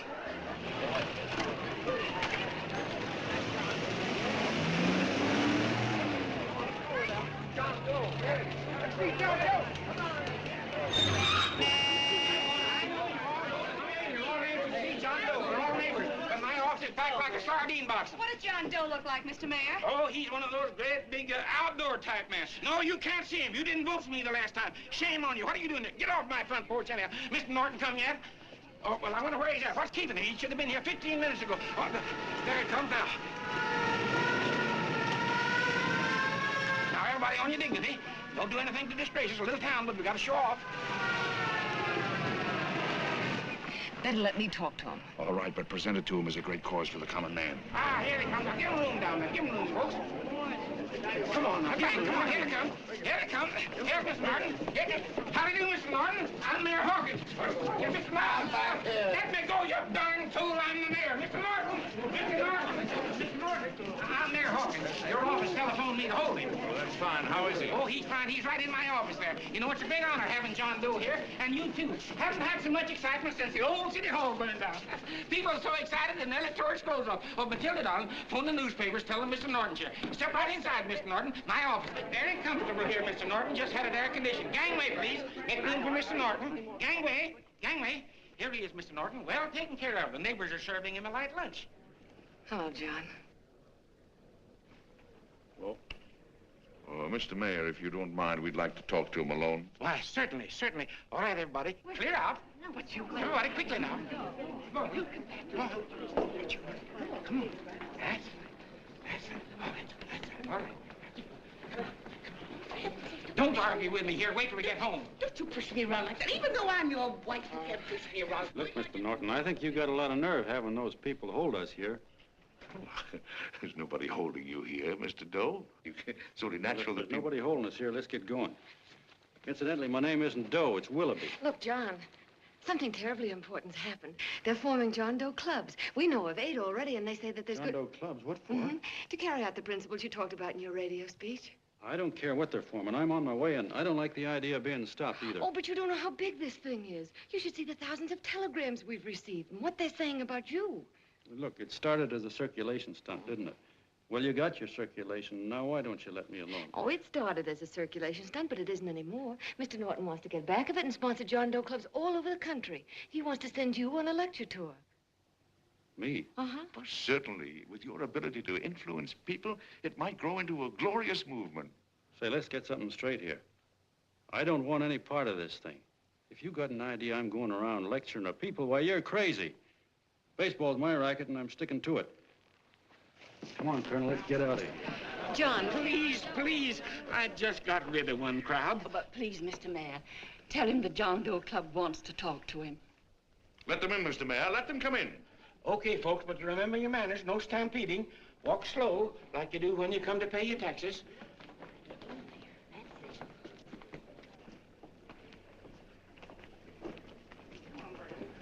John Doe. Let's see John Doe. My office is packed like a sardine box. What does John Doe look like, Mr. Mayor? Oh, he's one of those great big outdoor type men. No, you can't see him. You didn't vote for me the last time. Shame on you. What are you doing there? Get off my front porch anyhow. Mr. Norton come yet? Oh, well, I wonder where he's at. What's keeping him? He should have been here 15 minutes ago. Oh, there he comes now. Now, everybody on your dignity. Don't do anything to disgrace us. A little town, but we got to show off. Better let me talk to him. All right, but present it to him as a great cause for the common man. Ah, here he comes. Now, give him room down there. Give him room, folks. Come on now. Come on. Here he comes. Here he comes. Here's Mr. Norton. How do you do, Mr. Norton? I'm Mayor Hawkins. Here's Mr. Norton. Let me go, you darn tool. I'm the mayor. Mr. Norton. Mr. Norton. Mr. Norton. I'm Mayor Hawkins. Your office telephoned me to hold him. Well, that's fine. How is he? Oh, he's fine. He's right in my office there. You know, it's a big honor having John Doe here, and you too. Haven't had so much excitement since the old city hall burned down. People are so excited they nearly tore his clothes off. Oh, Matilda, darling, phone the newspapers, tell them Mr. Norton's here. Step right inside, Mr. Norton. My office. Very comfortable here, Mr. Norton. Just had it air conditioned. Gangway, please. Make room for Mr. Norton. Gangway. Gangway. Here he is, Mr. Norton. Well taken care of. The neighbors are serving him a light lunch. Hello, John. Well, Mr. Mayor, if you don't mind, we'd like to talk to him alone. Why, certainly, certainly. All right, everybody, clear out. Everybody, quickly now. Come on. Come on. Come on. That's it. All right. Don't argue with me here. Wait till we get home. Don't you push me around like that. Even though I'm your wife, you can't push me around. Look, Mr. Norton, I think you got a lot of nerve having those people hold us here. There's nobody holding you here, Mr. Doe. It's only natural that There's nobody holding us here. Let's get going. Incidentally, my name isn't Doe. It's Willoughby. Look, John, something terribly important's happened. They're forming John Doe clubs. We know of 8 already, and they say that there's John Doe clubs? What for? To carry out the principles you talked about in your radio speech. I don't care what they're forming. I'm on my way, and I don't like the idea of being stopped either. Oh, but you don't know how big this thing is. You should see the thousands of telegrams we've received and what they're saying about you. Look, it started as a circulation stunt, didn't it? Well, you got your circulation. Now, why don't you let me alone? Oh, it started as a circulation stunt, but it isn't anymore. Mr. Norton wants to get back of it and sponsor John Doe clubs all over the country. He wants to send you on a lecture tour. Me? Uh-huh. Well, certainly, with your ability to influence people, it might grow into a glorious movement. Say, let's get something straight here. I don't want any part of this thing. If you got an idea I'm going around lecturing the people, why, you're crazy. Baseball's my racket, and I'm sticking to it. Come on, Colonel, let's get out of here. John, please. I just got rid of one crowd. Oh, but please, Mr. Mayor, tell him the John Doe Club wants to talk to him. Let them in, Mr. Mayor. Let them come in. Okay, folks, but remember your manners. No stampeding. Walk slow, like you do when you come to pay your taxes.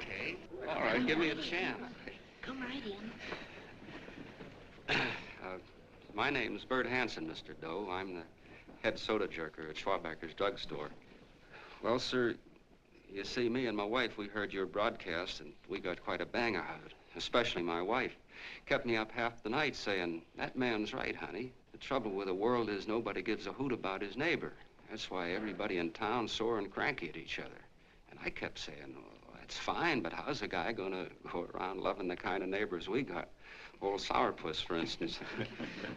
Okay. All right, give me a chance. Come right in. My name's Bert Hansen, Mr. Doe. I'm the head soda jerker at Schwabacker's drugstore. Well, sir, you see, me and my wife, we heard your broadcast, and we got quite a bang out of it, especially my wife. Kept me up half the night saying, that man's right, honey. The trouble with the world is nobody gives a hoot about his neighbor. That's why everybody in town's sore and cranky at each other. And I kept saying, well, that's fine, but how's a guy gonna go around loving the kind of neighbors we got? Old Sourpuss, for instance.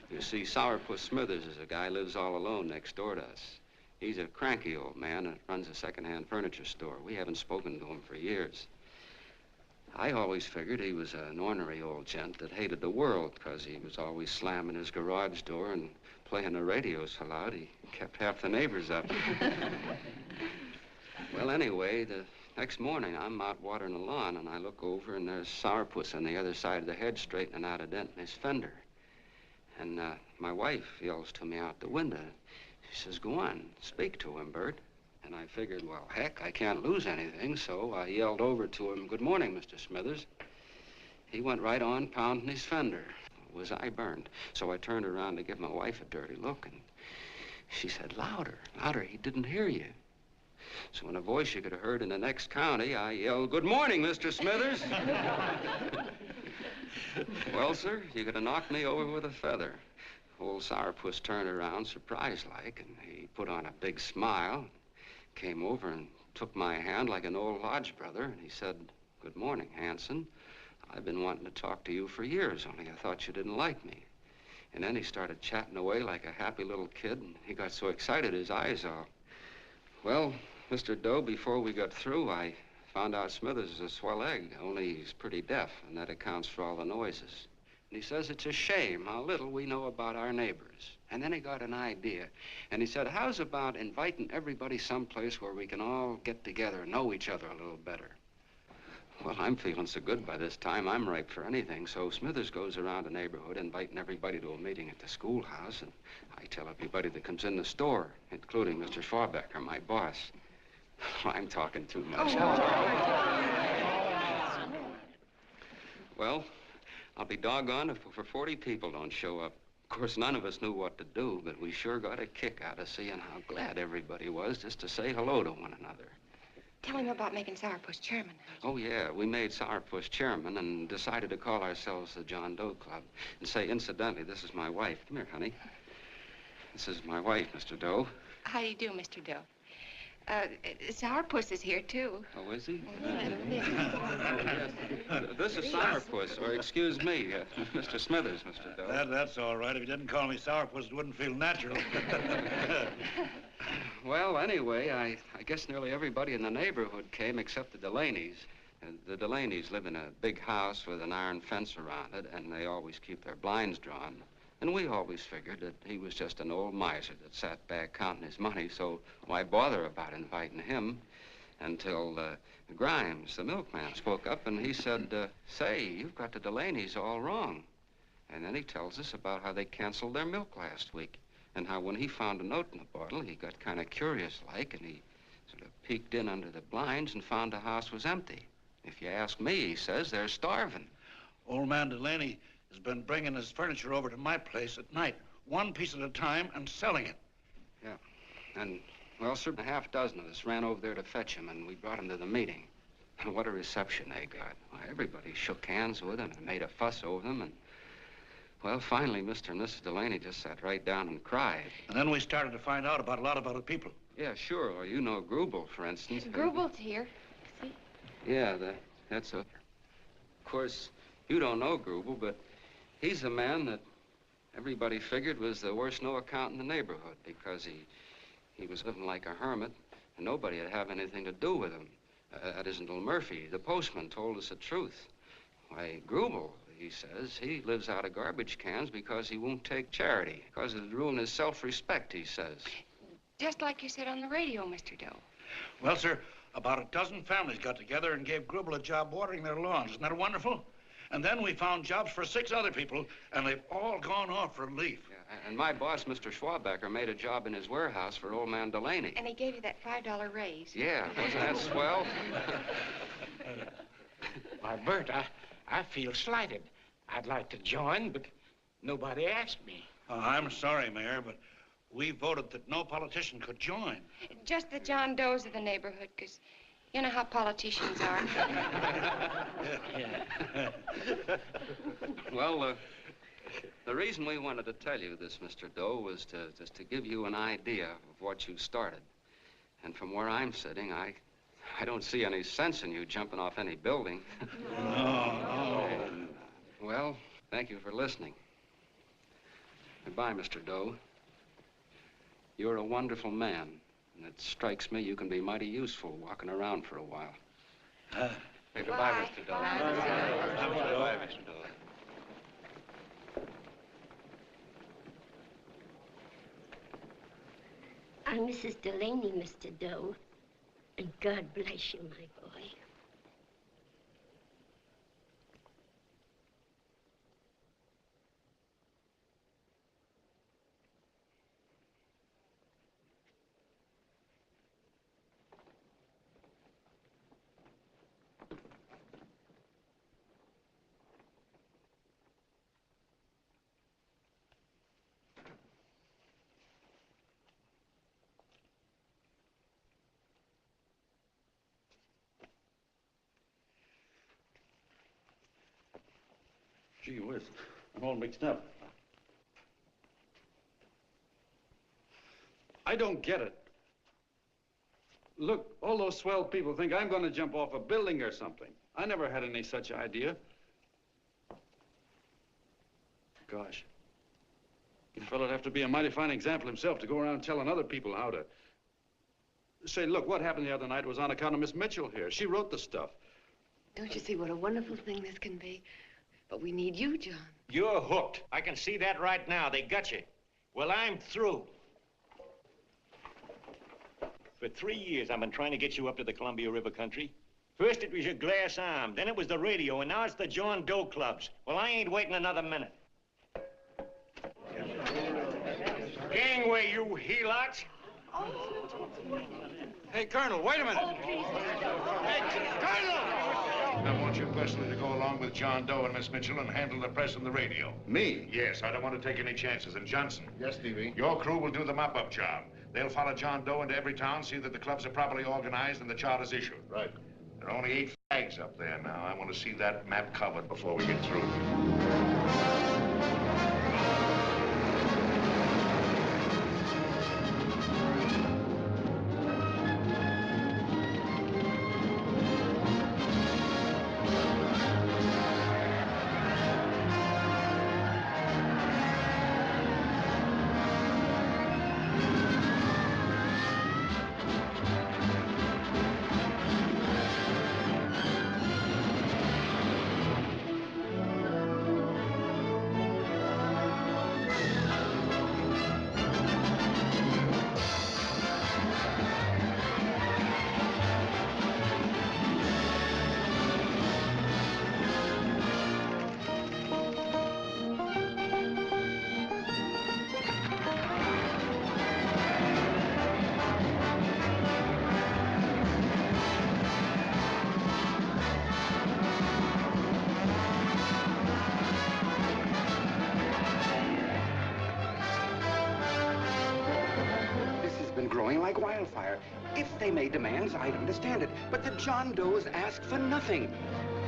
You see, Sourpuss Smithers is a guy who lives all alone next door to us. He's a cranky old man that runs a second-hand furniture store. We haven't spoken to him for years. I always figured he was an ornery old gent that hated the world because he was always slamming his garage door and playing the radio so loud he kept half the neighbors up. Well, anyway, the next morning, I'm out watering the lawn, and I look over, and there's Sourpuss on the other side of the hedge straightening out a dent in his fender. And my wife yells to me out the window. She says, go on, speak to him, Bert. And I figured, well, heck, I can't lose anything, so I yelled over to him, good morning, Mr. Smithers. He went right on pounding his fender. Was I burned? So I turned around to give my wife a dirty look, and she said, louder, louder, he didn't hear you. So in a voice you could have heard in the next county, I yelled, good morning, Mr. Smithers. Well, sir, you could have knocked me over with a feather. Old Sourpuss turned around, surprised-like, and he put on a big smile, came over and took my hand like an old lodge brother, and he said, good morning, Hanson. I've been wanting to talk to you for years, only I thought you didn't like me. And then he started chatting away like a happy little kid, and he got so excited his eyes all... Well, Mr. Doe, before we got through, I found out Smithers is a swell egg, only he's pretty deaf, and that accounts for all the noises. And he says it's a shame how little we know about our neighbors. And then he got an idea, and he said, how's about inviting everybody someplace where we can all get together and know each other a little better? Well, I'm feeling so good by this time, I'm ripe for anything, so Smithers goes around the neighborhood inviting everybody to a meeting at the schoolhouse, and I tell everybody that comes in the store, including Mr. Schwabacker, my boss. I'm talking too much. Well, I'll be doggone if over 40 people don't show up. Of course, none of us knew what to do, but we sure got a kick out of seeing how glad everybody was just to say hello to one another. Tell him about making Sourpuss chairman. Oh, yeah, we made Sourpuss chairman and decided to call ourselves the John Doe Club. And say, incidentally, this is my wife. Come here, honey. This is my wife, Mr. Doe. How do you do, Mr. Doe? Sourpuss is here, too. Oh, is he? Yes. This is Sourpuss, or excuse me, Mr. Smithers, Mr. Doe. That's all right. If you didn't call me Sourpuss, it wouldn't feel natural. Well, anyway, I guess nearly everybody in the neighborhood came except the Delaney's. The Delaney's live in a big house with an iron fence around it, and they always keep their blinds drawn. And we always figured that he was just an old miser that sat back counting his money, so why bother about inviting him? Until Grimes, the milkman, spoke up, and he said, say, you've got the Delaney's all wrong. And then he tells us about how they canceled their milk last week, and how when he found a note in the bottle, he got kind of curious-like, and he sort of peeked in under the blinds and found the house was empty. If you ask me, he says, they're starving. Old man Delaney has been bringing his furniture over to my place at night, one piece at a time, and selling it. Yeah. And, well, sir, a half dozen of us ran over there to fetch him, and we brought him to the meeting. And what a reception they got. Why, everybody shook hands with him and made a fuss over them, and, well, finally, Mr. and Mrs. Delaney just sat right down and cried. And then we started to find out about a lot of other people. Yeah, sure. Well, you know Grubel, for instance. Grubel's here. See? Yeah, that's a... Of course, you don't know Grubel, but he's a man that everybody figured was the worst no-account in the neighborhood because he was living like a hermit, and nobody would have anything to do with him. That isn't until Murphy, the postman, told us the truth. Why, Grubel, he says, he lives out of garbage cans because he won't take charity, because it'd ruin his self-respect, he says. Just like you said on the radio, Mr. Doe. Well, sir, about a dozen families got together and gave Grubel a job watering their lawns. Isn't that wonderful? And then we found jobs for 6 other people, and they've all gone off for relief. Yeah, and my boss, Mr. Schwabacker, made a job in his warehouse for old man Delaney. And he gave you that $5 raise. Yeah, wasn't that swell? Why, Bert, I feel slighted. I'd like to join, but nobody asked me. I'm sorry, Mayor, but we voted that no politician could join. Just the John Does of the neighborhood, because you know how politicians are. Well, the reason we wanted to tell you this, Mr. Doe, was just to give you an idea of what you started. And from where I'm sitting, I don't see any sense in you jumping off any building. No. Well, thank you for listening. Goodbye, Mr. Doe. You're a wonderful man, and it strikes me you can be mighty useful walking around for a while. Hey, goodbye, Mr. Doe. Goodbye, Mr. Doe. I'm Mrs. Delaney, Mr. Doe, and God bless you, my boy. Gee whiz, I'm all mixed up. I don't get it. Look, all those swell people think I'm going to jump off a building or something. I never had any such idea. Gosh. The fellow'd have to be a mighty fine example himself to go around telling other people how to... Say, look, what happened the other night was on account of Miss Mitchell here. She wrote the stuff. Don't you see what a wonderful thing this can be? But we need you, John. You're hooked. I can see that right now. They got you. Well, I'm through. For 3 years, I've been trying to get you up to the Columbia River country. First, it was your glass arm. Then it was the radio. And now it's the John Doe clubs. Well, I ain't waiting another minute. Gangway, you helots. Hey, Colonel, wait a minute. Hey, Colonel! I want you personally to go along with John Doe and Miss Mitchell and handle the press and the radio. Me? Yes, I don't want to take any chances. And Johnson. Yes, Stevie? Your crew will do the mop-up job. They'll follow John Doe into every town, see that the clubs are properly organized and the charters issued. Right. There are only 8 flags up there now. I want to see that map covered before we get through. growing like wildfire. If they made demands, I'd understand it. But the John Does asked for nothing.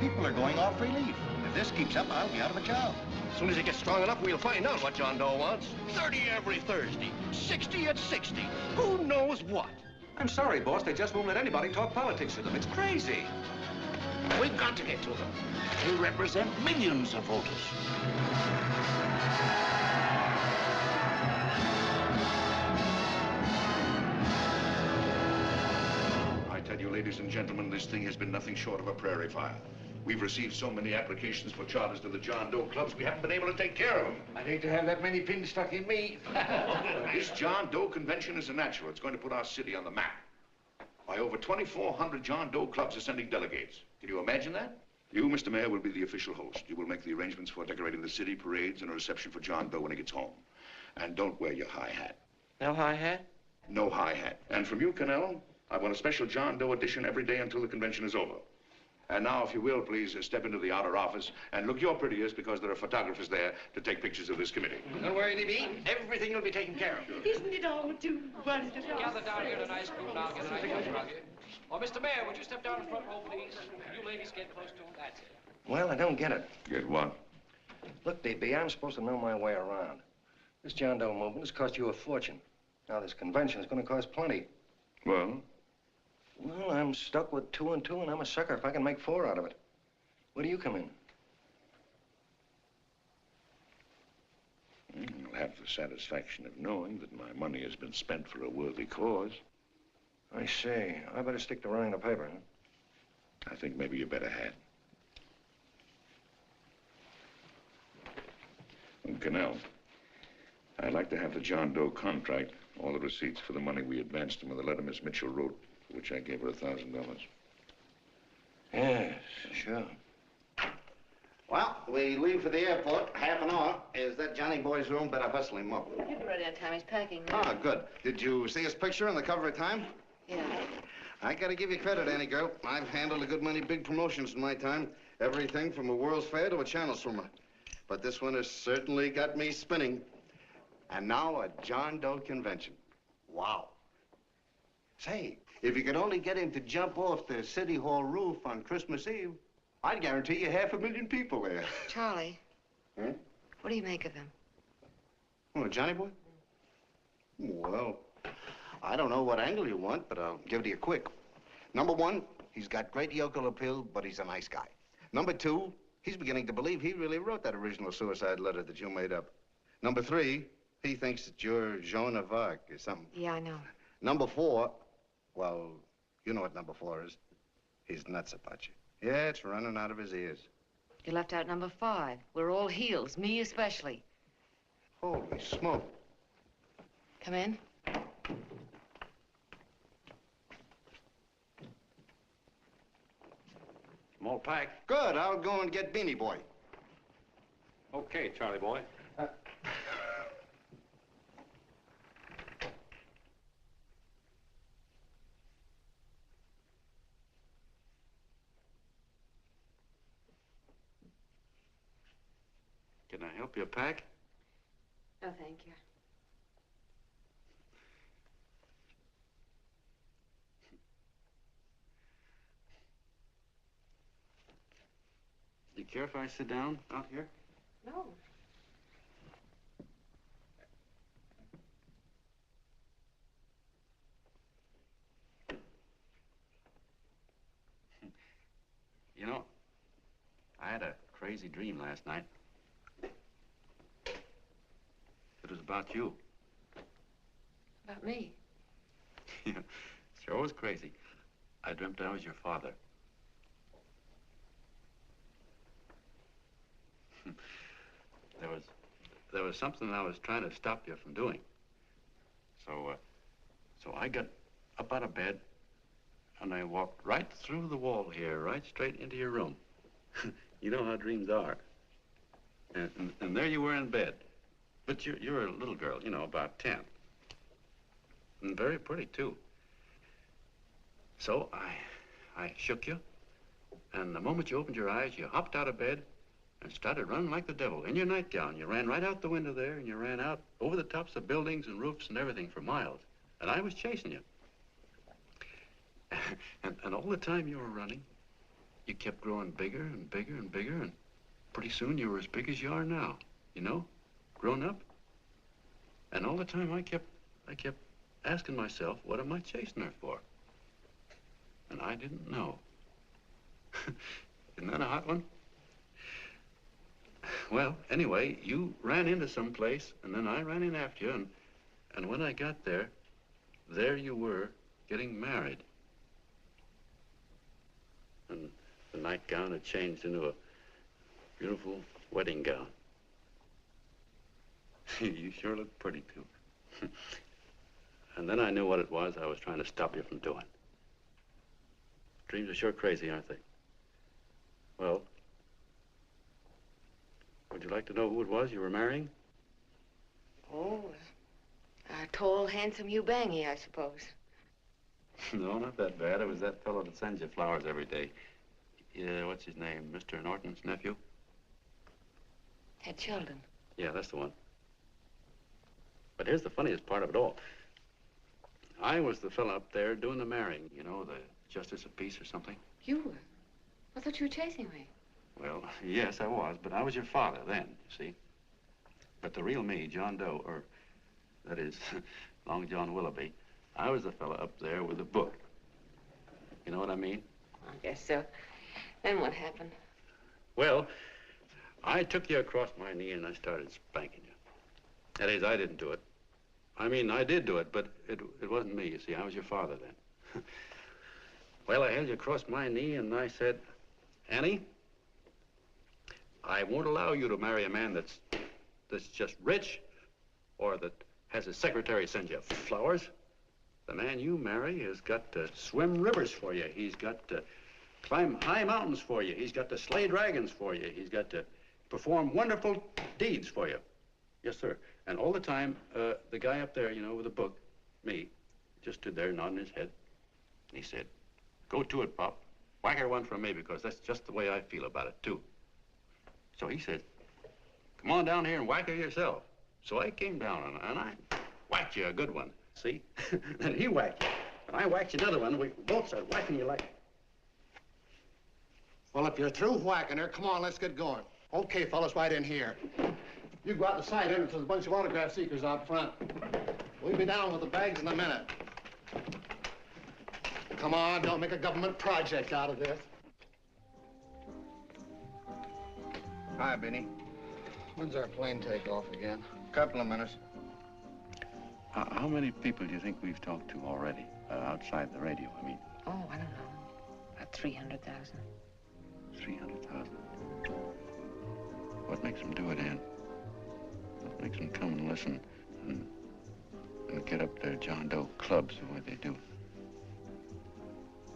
People are going off relief. If this keeps up, I'll be out of a job. As soon as it gets strong enough, we'll find out what John Doe wants. 30 every Thursday, 60 at 60. Who knows what? I'm sorry, boss. They just won't let anybody talk politics to them. It's crazy. We've got to get to them. They represent millions of voters. I tell you, ladies and gentlemen, this thing has been nothing short of a prairie fire. We've received so many applications for charters to the John Doe clubs, we haven't been able to take care of them. I'd hate to have that many pins stuck in me. This John Doe convention is a natural. It's going to put our city on the map. Why, over 2,400 John Doe clubs are sending delegates. Can you imagine that? You, Mr. Mayor, will be the official host. You will make the arrangements for decorating the city, parades, and a reception for John Doe when he gets home. And don't wear your high hat. No high hat? No high hat. And from you, Canelo, I want a special John Doe edition every day until the convention is over. And now, if you will, please step into the outer office and look your prettiest because there are photographers there to take pictures of this committee. Don't worry, D.B. Everything will be taken care of. Isn't it all too wonderful? Gather down here in a nice group now. Get a nice group around here. Oh, Mr. Mayor, would you step down in front row, please? You ladies get close to him. That's it. Well, I don't get it. Get what? Look, D.B., I'm supposed to know my way around. This John Doe movement has cost you a fortune. Now, this convention is going to cost plenty. Well? Well, I'm stuck with 2 and 2, and I'm a sucker if I can make 4 out of it. Where do you come in? You'll have the satisfaction of knowing that my money has been spent for a worthy cause. I see. I better stick to running the paper, huh? I think maybe you better had. And Canal, I'd like to have the John Doe contract, all the receipts for the money we advanced him, and the letter Miss Mitchell wrote, for which I gave her $1,000. Yes, sure. Well, we leave for the airport, half an hour. Is that Johnny boy's room? Better hustle him up. He'll be ready on time. He's packing now. Ah, good. Did you see his picture on the cover of Time? Yeah. I gotta give you credit, Annie girl. I've handled a good many big promotions in my time. Everything from a World's Fair to a channel swimmer. But this one has certainly got me spinning. And now a John Doe convention. Wow. Say, if you could only get him to jump off the City Hall roof on Christmas Eve, I'd guarantee you 500,000 people there. Charlie. Huh? What do you make of him? Oh, Johnny boy? Well, I don't know what angle you want, but I'll give it to you quick. Number 1, he's got great yokel appeal, but he's a nice guy. Number 2, he's beginning to believe he really wrote that original suicide letter that you made up. Number 3, he thinks that you're Joan of Arc or something. Yeah, I know. Number 4, well, you know what number 4 is. He's nuts about you. Yeah, it's running out of his ears. You left out number 5. We're all heels, me especially. Holy smoke. Come in. Small pack. Good. I'll go and get Beanie Boy. Okay, Charlie boy. Can I help you pack? No, thank you. You care if I sit down out here? No. You know, I had a crazy dream last night. It was about you. About me? Yeah, sure was crazy. I dreamt I was your father. There was something I was trying to stop you from doing. So I got up out of bed and I walked right through the wall here, right straight into your room. You know how dreams are. And there you were in bed. But you're a little girl, you know, about 10. And very pretty, too. So I shook you, and the moment you opened your eyes, you hopped out of bed and started running like the devil in your nightgown. You ran right out the window there, and you ran out over the tops of buildings and roofs and everything for miles. And I was chasing you. And all the time you were running, you kept growing bigger and bigger and bigger, and pretty soon you were as big as you are now, you know, grown up. And all the time I kept asking myself, what am I chasing her for? And I didn't know. Isn't that a hot one? Well, anyway, you ran into some place, and then I ran in after you, and when I got there, there you were, getting married. And the nightgown had changed into a beautiful wedding gown. You sure look pretty, too. And then I knew what it was I was trying to stop you from doing. Dreams are sure crazy, aren't they? Well, would you like to know who it was you were marrying? Oh, a tall, handsome Ubangi, I suppose. No, not that bad. It was that fellow that sends you flowers every day. Yeah, what's his name? Mr. Norton's nephew? Ted Sheldon. Yeah, that's the one. But here's the funniest part of it all. I was the fellow up there doing the marrying, you know, the justice of peace or something. You were? I thought you were chasing me. Well, yes, I was, but I was your father then, you see. But the real me, John Doe, or that is, Long John Willoughby, I was the fellow up there with the book. You know what I mean? I guess so. Then what happened? Well, I took you across my knee and I started spanking you. That is, I didn't do it. I mean, I did do it, but it wasn't me, you see. I was your father then. Well, I held you across my knee and I said, Annie, I won't allow you to marry a man that's just rich or that has his secretary send you flowers. The man you marry has got to swim rivers for you. He's got to climb high mountains for you. He's got to slay dragons for you. He's got to perform wonderful deeds for you. Yes, sir. And all the time, the guy up there, you know, with the book, me, just stood there nodding his head. And he said, go to it, Pop. Whack her one from me, because that's just the way I feel about it, too. So he said, come on down here and whack her yourself. So I came down and I whacked you a good one, see? And he whacked you. And I whacked you another one. We both started whacking you like... Well, if you're through whacking her, come on, let's get going. Okay, fellas, right in here. You go out the side entrance, there's a bunch of autograph seekers out front. We'll be down with the bags in a minute. Come on, don't make a government project out of this. Hi, Benny. When's our plane take off again? Couple of minutes. How many people do you think we've talked to already, outside the radio, I mean? Oh, I don't know. About 300,000. 300,000? What makes them do it, Ann? What makes them come and listen and get up their John Doe clubs the way they do?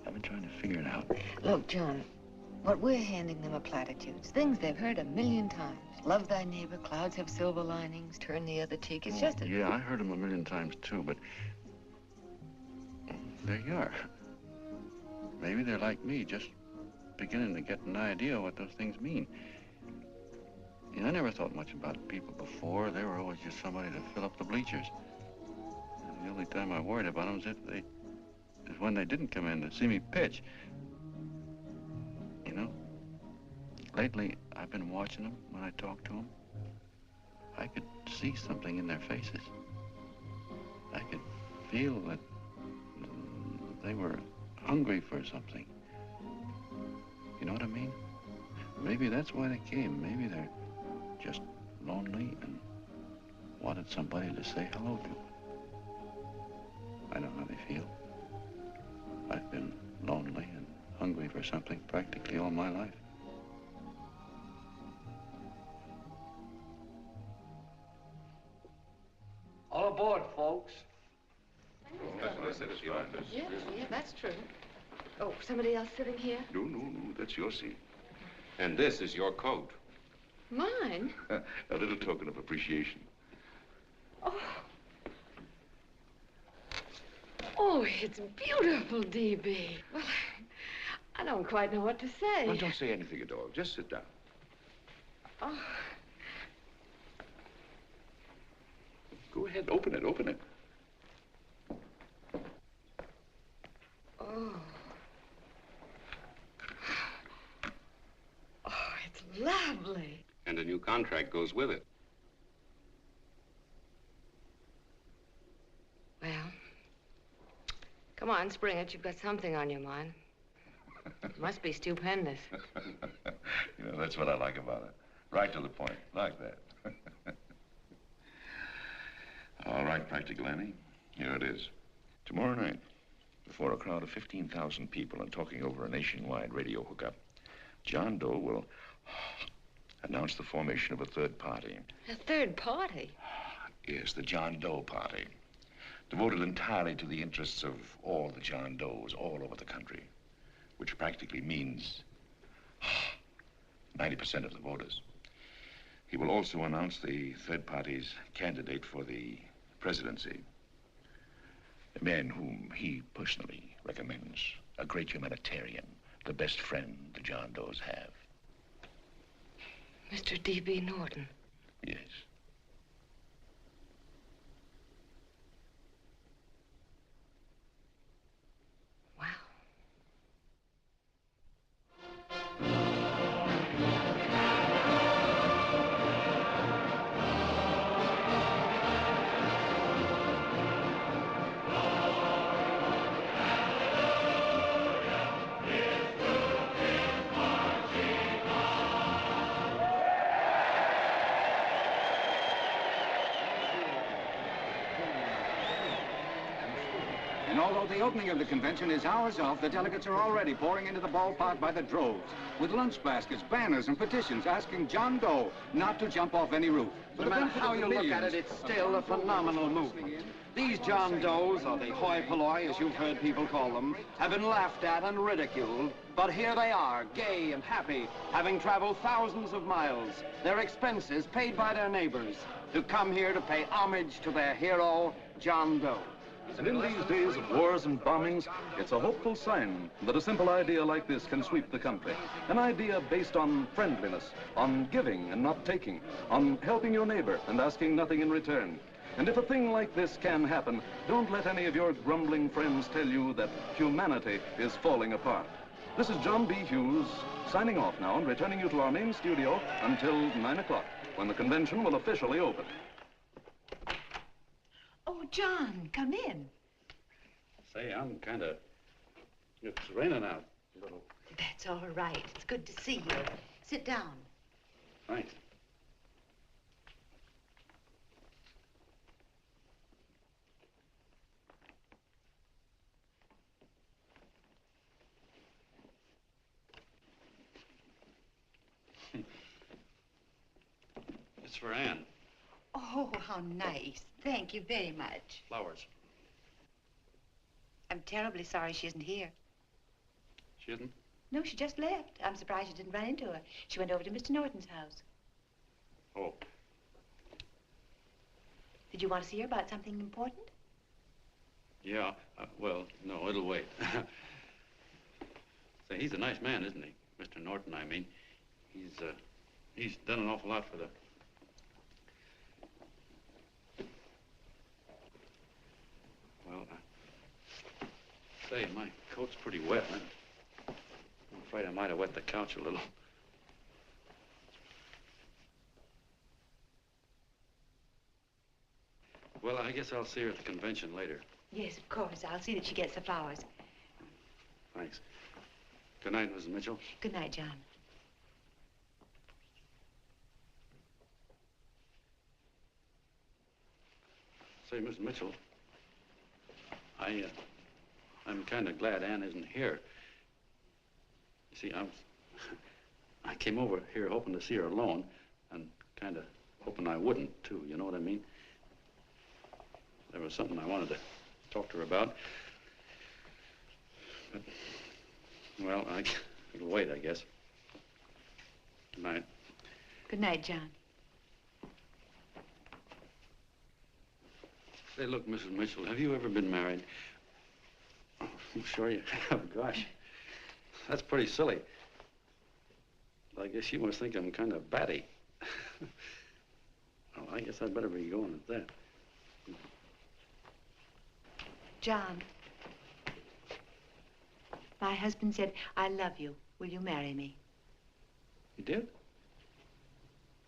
I've been trying to figure it out. Look, John, what we're handing them are platitudes, things they've heard 1,000,000 times. Love thy neighbor, clouds have silver linings, turn the other cheek. It's just a... Yeah, I heard them 1,000,000 times, too, but there you are. Maybe they're like me, just beginning to get an idea of what those things mean. You know, I never thought much about people before. They were always just somebody to fill up the bleachers. And the only time I worried about them is when they didn't come in to see me pitch. You know, lately I've been watching them when I talk to them. I could see something in their faces. I could feel that they were hungry for something. You know what I mean? Maybe that's why they came. Maybe they're just lonely and wanted somebody to say hello to. I know how they feel. I've been lonely and hungry for something practically all my life. All aboard, folks. Yeah, that's true. Oh, somebody else sitting here? No, that's your seat. And this is your coat. Mine? A little token of appreciation. Oh, it's beautiful, D.B. Well, I don't quite know what to say. Well, don't say anything at all. Just sit down. Oh. Go ahead, open it. contract goes with it. Well, come on, spring it. You've got something on your mind. It must be stupendous. You know, that's what I like about it. Right to the point, like that. All right, Practical Annie, here it is. Tomorrow night, before a crowd of 15,000 people and talking over a nationwide radio hookup, John Doe will announce the formation of a third party. A third party? Yes, the John Doe Party. Devoted entirely to the interests of all the John Does all over the country, which practically means 90% of the voters. He will also announce the third party's candidate for the presidency. A man whom he personally recommends, a great humanitarian, the best friend the John Does have. Mr. D.B. Norton. Yes. And although the opening of the convention is hours off, the delegates are already pouring into the ballpark by the droves, with lunch baskets, banners, and petitions asking John Doe not to jump off any roof. No matter how you look at it, it's still a phenomenal movement. These John Does, or the hoi polloi, as you've heard people call them, have been laughed at and ridiculed, but here they are, gay and happy, having traveled thousands of miles, their expenses paid by their neighbors, to come here to pay homage to their hero, John Doe. And in these days of wars and bombings, it's a hopeful sign that a simple idea like this can sweep the country. An idea based on friendliness, on giving and not taking, on helping your neighbor and asking nothing in return. And if a thing like this can happen, don't let any of your grumbling friends tell you that humanity is falling apart. This is John B. Hughes, signing off now and returning you to our main studio until 9 o'clock, when the convention will officially open. Oh, John, come in. Say, I'm it's raining out a little. That's all right. It's good to see you. Sit down. Thanks. It's for Anne. Oh, how nice. Thank you very much. Flowers. I'm terribly sorry she isn't here. She isn't? No, she just left. I'm surprised you didn't run into her. She went over to Mr. Norton's house. Oh. Did you want to see her about something important? Yeah, well, no, it'll wait. Say, he's a nice man, isn't he? Mr. Norton, I mean. He's done an awful lot for the... Well, say, my coat's pretty wet. I'm afraid I might have wet the couch a little. Well, I guess I'll see her at the convention later. Yes, of course. I'll see that she gets the flowers. Thanks. Good night, Mrs. Mitchell. Good night, John. Say, Miss Mitchell, I'm kind of glad Anne isn't here. You see, I came over here hoping to see her alone, and kind of hoping I wouldn't, too, you know what I mean? There was something I wanted to talk to her about. But, well, it'll wait, I guess. Good night. Good night, John. Say, look, Mrs. Mitchell, have you ever been married? Oh, I'm sure you have. Gosh, that's pretty silly. I guess you must think I'm kind of batty. Well, I guess I'd better be going at that. John, my husband said, I love you. Will you marry me? You did?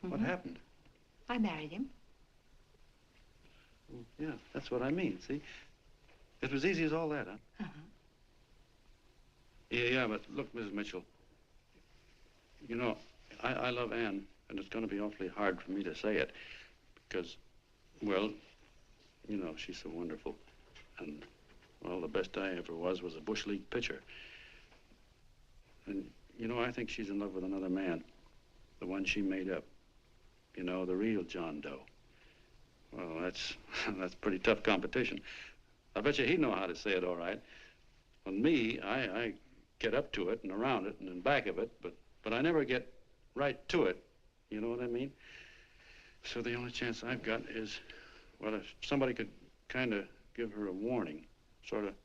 What happened? I married him. Well, yeah, that's what I mean, see? It was easy as all that, huh? Uh-huh. Yeah, but look, Mrs. Mitchell, you know, I love Anne, and it's going to be awfully hard for me to say it because, well, you know, she's so wonderful. And, well, the best I ever was a Bush League pitcher. And, you know, I think she's in love with another man, the one she made up. You know, the real John Doe. Well, that's pretty tough competition. I bet you he'd know how to say it all right. On me, I get up to it and around it and in back of it, but I never get right to it. You know what I mean? So the only chance I've got is, well, if somebody could kind of give her a warning, sort of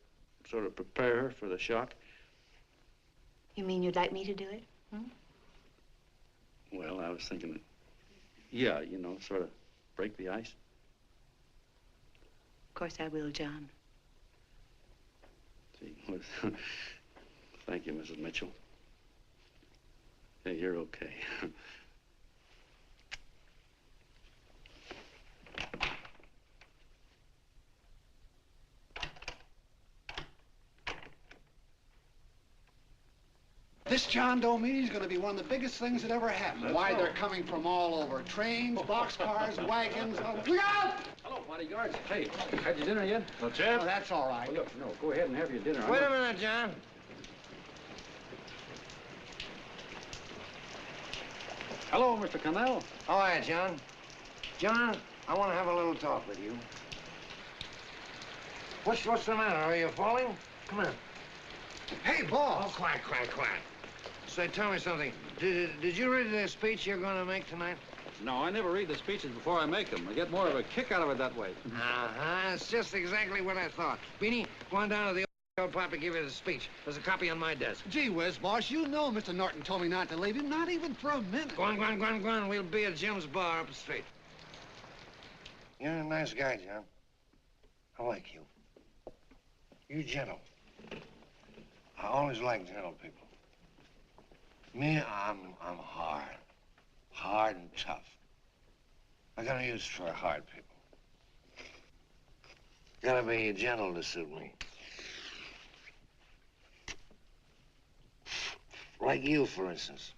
prepare her for the shock. You mean you'd like me to do it? Hmm? Well, I was thinking that, yeah, you know, sort of break the ice. Of course I will, John. See, well, thank you, Mrs. Mitchell. Yeah, you're okay. This John Doe meeting is going to be one of the biggest things that ever happened. Why, they're coming from all over. Trains, boxcars, wagons. Look out! Hello, bodyguards. Hey, had your dinner yet? No, Chip. Oh, that's all right. Well, look, no, go ahead and have your dinner. Wait a minute, John. Hello, Mr. Connell. How are you, John? John, I want to have a little talk with you. What's the matter? Are you falling? Come on. Hey, boss. Oh, quiet. Say, tell me something. Did you read the speech you're going to make tonight? No, I never read the speeches before I make them. I get more of a kick out of it that way. Uh-huh. It's just exactly what I thought. Beanie, go on down to the old pop and give you the speech. There's a copy on my desk. Gee whiz, boss, you know Mr. Norton told me not to leave him, not even for a minute. Go on. We'll be at Jim's bar up the street. You're a nice guy, John. I like you. You're gentle. I always like gentle people. Me, I'm hard and tough. I got no use for hard people. Gotta be gentle to suit me. Like you, for instance.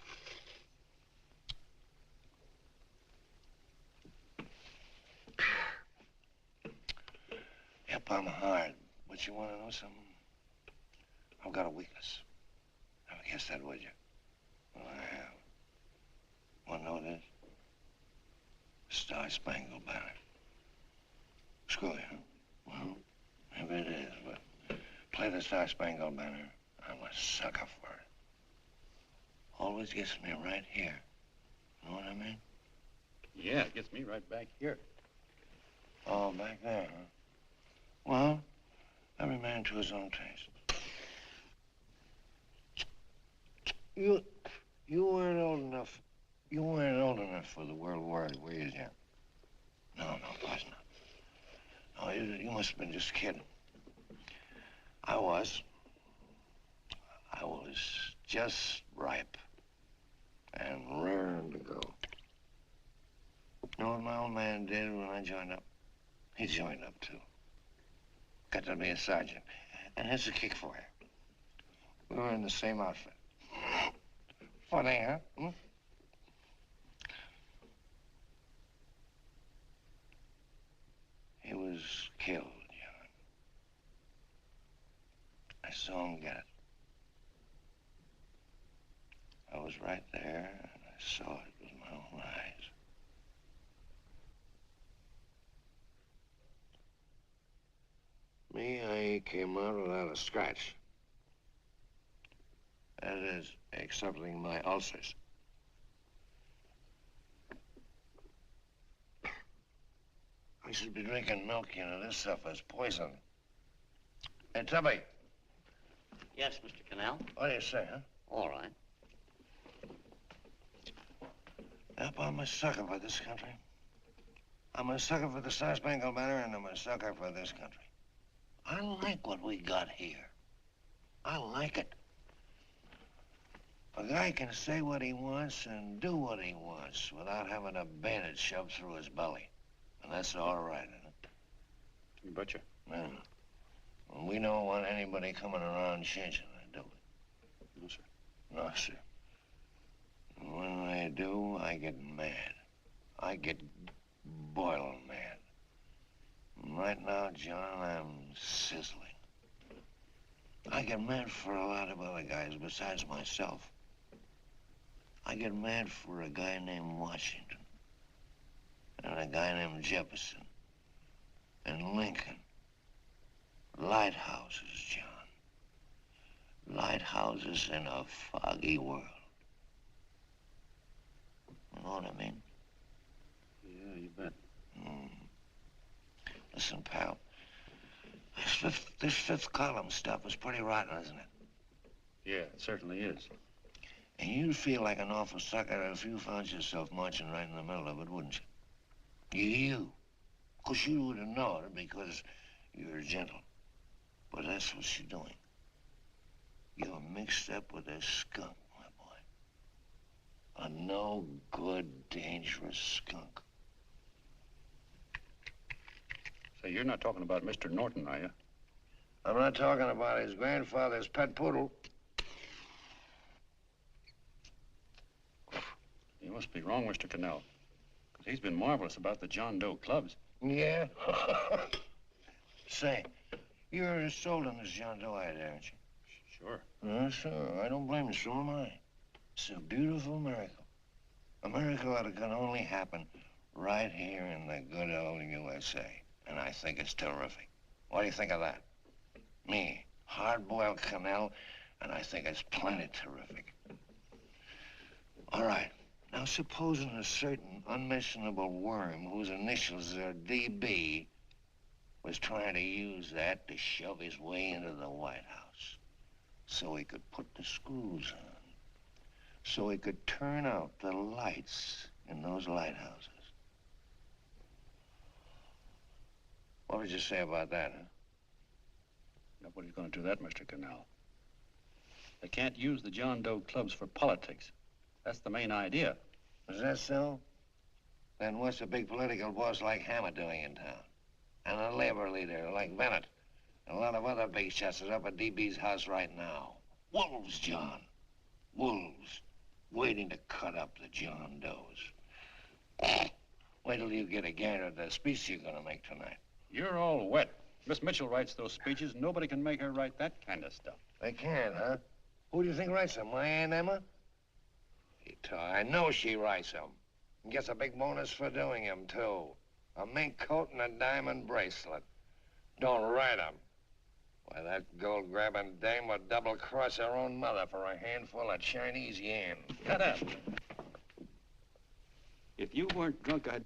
Yep, I'm hard. But you want to know something? I've got a weakness. Never guess that, would you? Well, I have. Want to know what it is? Star-Spangled Banner. Screw you, huh? Well, maybe it is, but play the Star-Spangled Banner. I'm a sucker for it. Always gets me right here. Know what I mean? Yeah, it gets me right back here. Oh, back there, huh? Well, every man to his own taste. You weren't old enough. You weren't old enough for the World War, were you, Jim? No, of course not. No, you must have been just kidding. I was just ripe and raring to go. You know what my old man did when I joined up? He joined up, too. Got to be a sergeant. And here's a kick for you. We were in the same outfit. Funny, huh? Hmm? He was killed, John. I saw him get it. I was right there, and I saw it with my own eyes. Me, I came out without a scratch. That is, excepting my ulcers. I should be drinking milk, you know. This stuff is poison. Hey, Tubby. Yes, Mr. Connell? What do you say, huh? All right. Yep, I'm a sucker for this country. I'm a sucker for the Star-Spangled Banner, and I'm a sucker for this country. I like what we got here. I like it. A guy can say what he wants and do what he wants without having a bayonet shoved through his belly. And that's all right, isn't it? You betcha. Yeah. Well, we don't want anybody coming around changing that, do we? No, sir. No, sir. And when they do, I get mad. I get boiling mad. And right now, John, I'm sizzling. I get mad for a lot of other guys besides myself. I get mad for a guy named Washington, and a guy named Jefferson, and Lincoln. Lighthouses, John. Lighthouses in a foggy world. You know what I mean? Yeah, you bet. Listen, pal. This fifth column stuff is pretty rotten, isn't it? Yeah, it certainly is. And you'd feel like an awful sucker if you found yourself marching right in the middle of it, wouldn't you? You. Of course, you wouldn't know it because you're gentle. But that's what you're doing. You're mixed up with a skunk, my boy. A no-good, dangerous skunk. Say, you're not talking about Mr. Norton, are you? I'm not talking about his grandfather's pet poodle. You must be wrong, Mr. Cannell. Because he's been marvelous about the John Doe clubs. Yeah? Say, you're sold on this John Doe idea, aren't you? Sure. Yes, sir. I don't blame you. So am I. It's a beautiful miracle. A miracle that can only happen right here in the good old USA. And I think it's terrific. What do you think of that? Me, hard-boiled Cannell, and I think it's plenty terrific. All right. Now, supposing a certain unmentionable worm whose initials are DB was trying to use that to shove his way into the White House so he could put the screws on, so he could turn out the lights in those lighthouses. What would you say about that, huh? Nobody's going to do that, Mr. Cannell. They can't use the John Doe clubs for politics. That's the main idea. Is that so? Then what's a big political boss like Hammett doing in town? And a labor leader like Bennett? And a lot of other big shots are up at DB's house right now. Wolves, John. Wolves. Waiting to cut up the John Does. Wait till you get a gander at the speech you're going to make tonight. You're all wet. Miss Mitchell writes those speeches. Nobody can make her write that kind of stuff. They can't, huh? Who do you think writes them? My Aunt Emma? I know she writes them. And gets a big bonus for doing them, too. A mink coat and a diamond bracelet. Don't write them. Why, that gold-grabbing dame would double-cross her own mother for a handful of Chinese yen. Shut up. If you weren't drunk, I'd...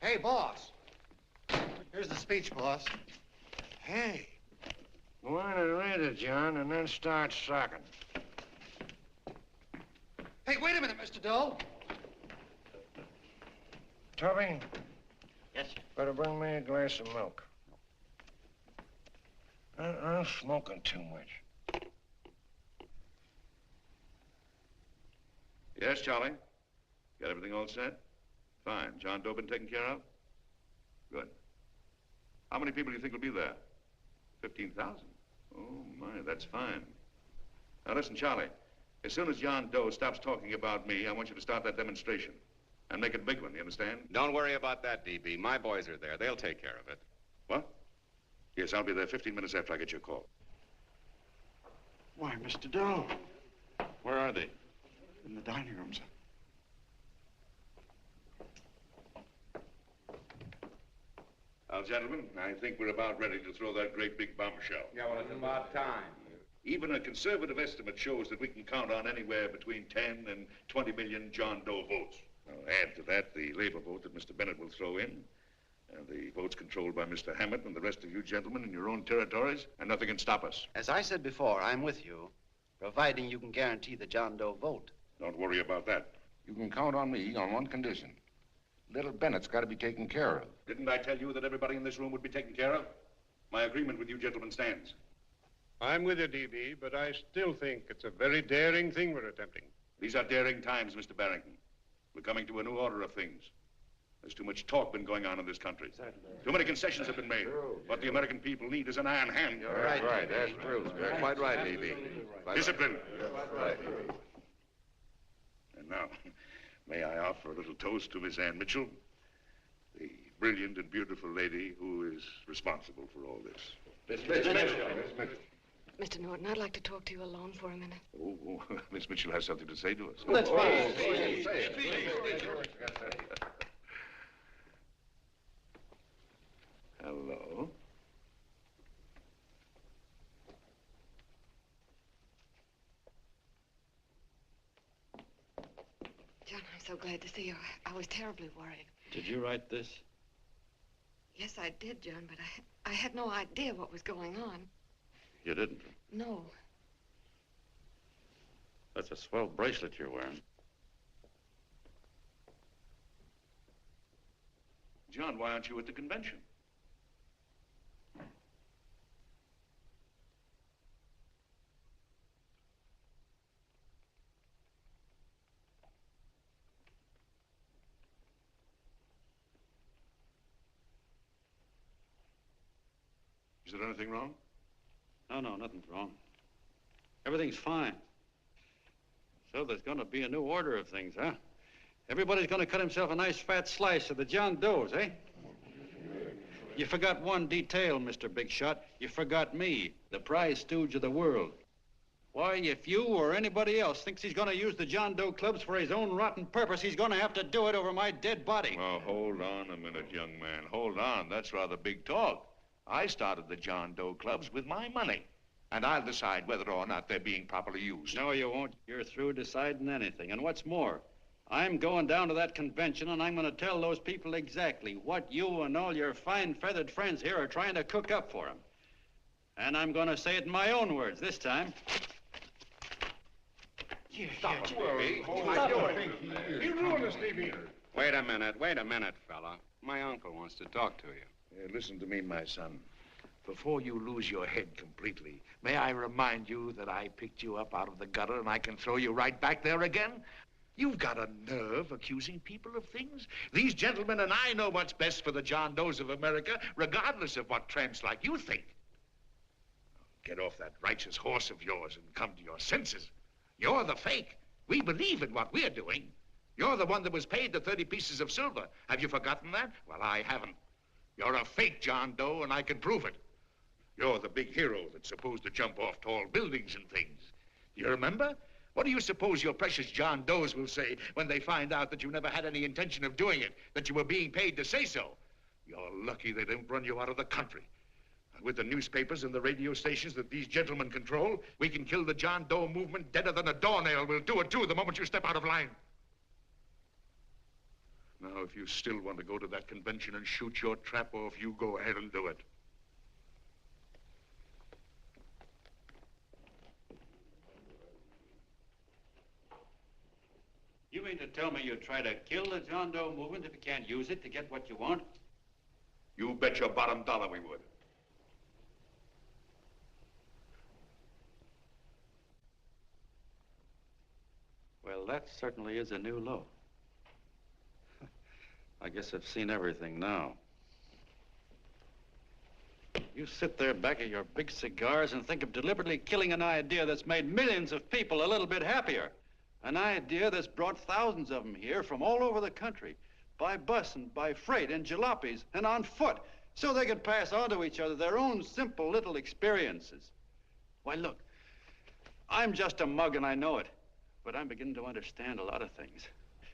Hey, boss. Here's the speech, boss. Hey. Go on and read it, John, and then start sucking. Hey, wait a minute, Mr. Doe. Tubby? Yes, sir. Better bring me a glass of milk. I'm smoking too much. Yes, Charlie? Got everything all set? Fine. John Doe been taken care of? Good. How many people do you think will be there? 15,000? Oh, my, that's fine. Now, listen, Charlie. As soon as John Doe stops talking about me, I want you to start that demonstration. And make it a big one, you understand? Don't worry about that, DB. My boys are there. They'll take care of it. What? Yes, I'll be there 15 minutes after I get your call. Why, Mr. Doe. Where are they? In the dining room, sir. Now, gentlemen, I think we're about ready to throw that great big bombshell. Yeah, well, it's about time. Even a conservative estimate shows that we can count on anywhere between 10 and 20 million John Doe votes. Now, add to that the labor vote that Mr. Bennett will throw in, and the votes controlled by Mr. Hammett and the rest of you gentlemen in your own territories, and nothing can stop us. As I said before, I'm with you, providing you can guarantee the John Doe vote. Don't worry about that. You can count on me on one condition. Little Bennett's got to be taken care of. Didn't I tell you that everybody in this room would be taken care of? My agreement with you gentlemen stands. I'm with you, D.B., but I still think it's a very daring thing we're attempting. These are daring times, Mr. Barrington. We're coming to a new order of things. There's too much talk been going on in this country. Too many concessions have been made. What the American people need is an iron hand. You're right. That's true. You're quite right, D.B. Discipline. Right. And now, may I offer a little toast to Miss Ann Mitchell, the brilliant and beautiful lady who is responsible for all this. Miss Mitchell. Mr. Norton, I'd like to talk to you alone for a minute. Oh, Miss Mitchell has something to say to us. That's fine. Hello. John, I'm so glad to see you. I was terribly worried. Did you write this? Yes, I did, John, but I had no idea what was going on. You didn't? No. That's a swell bracelet you're wearing. John, why aren't you at the convention? Is there anything wrong? No, nothing's wrong. Everything's fine. So there's going to be a new order of things, huh? Everybody's going to cut himself a nice fat slice of the John Does, eh? You forgot one detail, Mr. Big Shot. You forgot me, the prize stooge of the world. Why, if you or anybody else thinks he's going to use the John Doe clubs for his own rotten purpose, he's going to have to do it over my dead body. Oh, hold on a minute, young man. Hold on. That's rather big talk. I started the John Doe clubs with my money. And I'll decide whether or not they're being properly used. No, you won't. You're through deciding anything. And what's more, I'm going down to that convention and I'm going to tell those people exactly what you and all your fine feathered friends here are trying to cook up for them. And I'm going to say it in my own words this time. Stop it, baby. You ruined us, D.B. Wait a minute, fella. My uncle wants to talk to you. Listen to me, my son. Before you lose your head completely, may I remind you that I picked you up out of the gutter and I can throw you right back there again? You've got a nerve accusing people of things. These gentlemen and I know what's best for the John Does of America, regardless of what tramps like you think. Get off that righteous horse of yours and come to your senses. You're the fake. We believe in what we're doing. You're the one that was paid the 30 pieces of silver. Have you forgotten that? Well, I haven't. You're a fake John Doe, and I can prove it. You're the big hero that's supposed to jump off tall buildings and things. You remember? What do you suppose your precious John Does will say when they find out that you never had any intention of doing it, that you were being paid to say so? You're lucky they didn't run you out of the country. With the newspapers and the radio stations that these gentlemen control, we can kill the John Doe movement deader than a doornail. We'll do it, too, the moment you step out of line. Now, if you still want to go to that convention and shoot your trap off, you go ahead and do it. You mean to tell me you'd try to kill the John Doe movement if you can't use it to get what you want? You bet your bottom dollar we would. Well, that certainly is a new low. I guess I've seen everything now. You sit there back of your big cigars and think of deliberately killing an idea that's made millions of people a little bit happier. An idea that's brought thousands of them here from all over the country, by bus and by freight and jalopies and on foot, so they could pass on to each other their own simple little experiences. Why, look, I'm just a mug and I know it, but I'm beginning to understand a lot of things.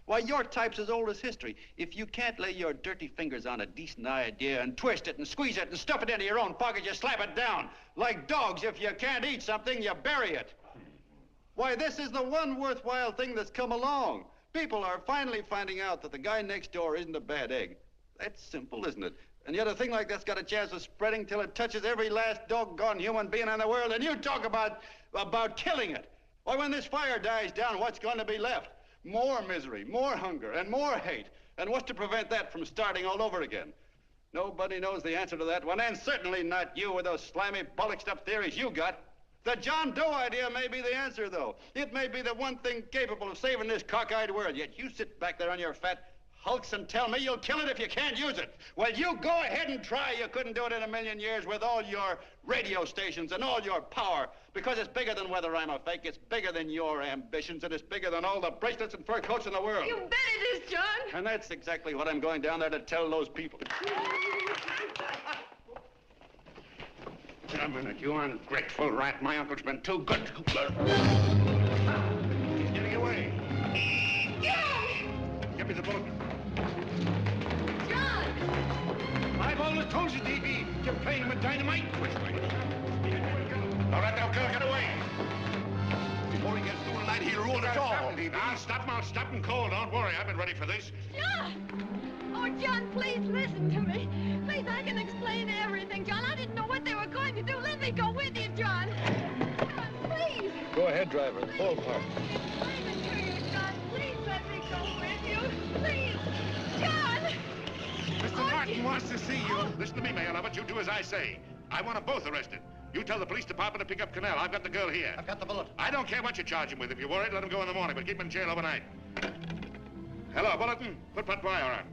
Why, your type's as old as history. If you can't lay your dirty fingers on a decent idea and twist it and squeeze it and stuff it into your own pocket, you slap it down. Like dogs, if you can't eat something, you bury it. Why, this is the one worthwhile thing that's come along. People are finally finding out that the guy next door isn't a bad egg. That's simple, isn't it? And yet a thing like that's got a chance of spreading till it touches every last doggone human being in the world, and you talk about killing it. Why, when this fire dies down, what's going to be left? More misery, more hunger, and more hate. And what's to prevent that from starting all over again? Nobody knows the answer to that one, and certainly not you with those slimy, bollocksed up theories you got. The John Doe idea may be the answer, though. It may be the one thing capable of saving this cockeyed world. Yet you sit back there on your fat hulks and tell me you'll kill it if you can't use it. Well, you go ahead and try. You couldn't do it in a million years with all your radio stations and all your power. Because it's bigger than whether I'm a fake. It's bigger than your ambitions, and it's bigger than all the bracelets and fur coats in the world. You bet it is, John. And that's exactly what I'm going down there to tell those people. Wait a minute, you ungrateful rat. My uncle's been too good. He's getting away. Give me the bullet. John! I've always told you, D.B., you're playing with dynamite. Which way? All right, now, get away. Before he gets through tonight, he'll ruin us all. I'll stop him cold. Don't worry, I've been ready for this. John! Oh, John, please listen to me. Please, I can explain everything, John. I didn't know what they were going to do. Let me go with you, John. John, please. Go ahead, driver. Ballpark. Explain it to you, John. Please let me go with you. Please. John! Mr. Martin wants to see you. Listen to me, Mayor Lovett. You do as I say. I want them both arrested. You tell the police department to pick up Cannell. I've got the girl here. I've got the bullet. I don't care what you charge him with. If you're worried, let him go in the morning, but keep him in jail overnight. Hello, Bulletin. Put that wire on.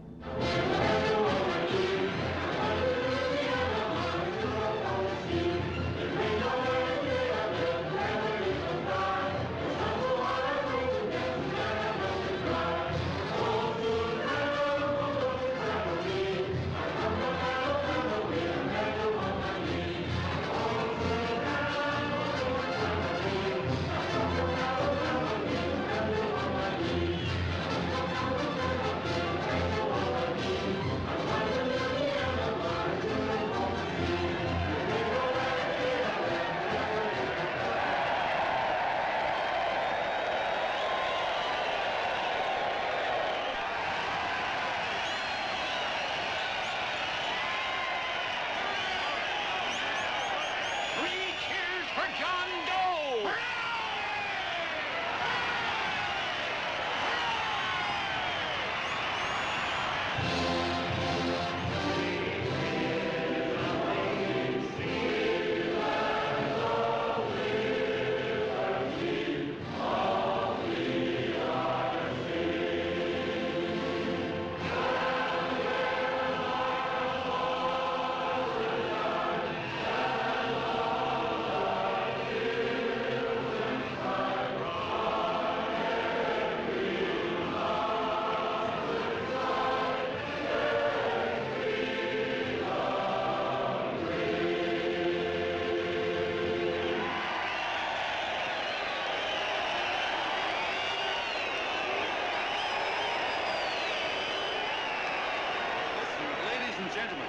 Gentlemen,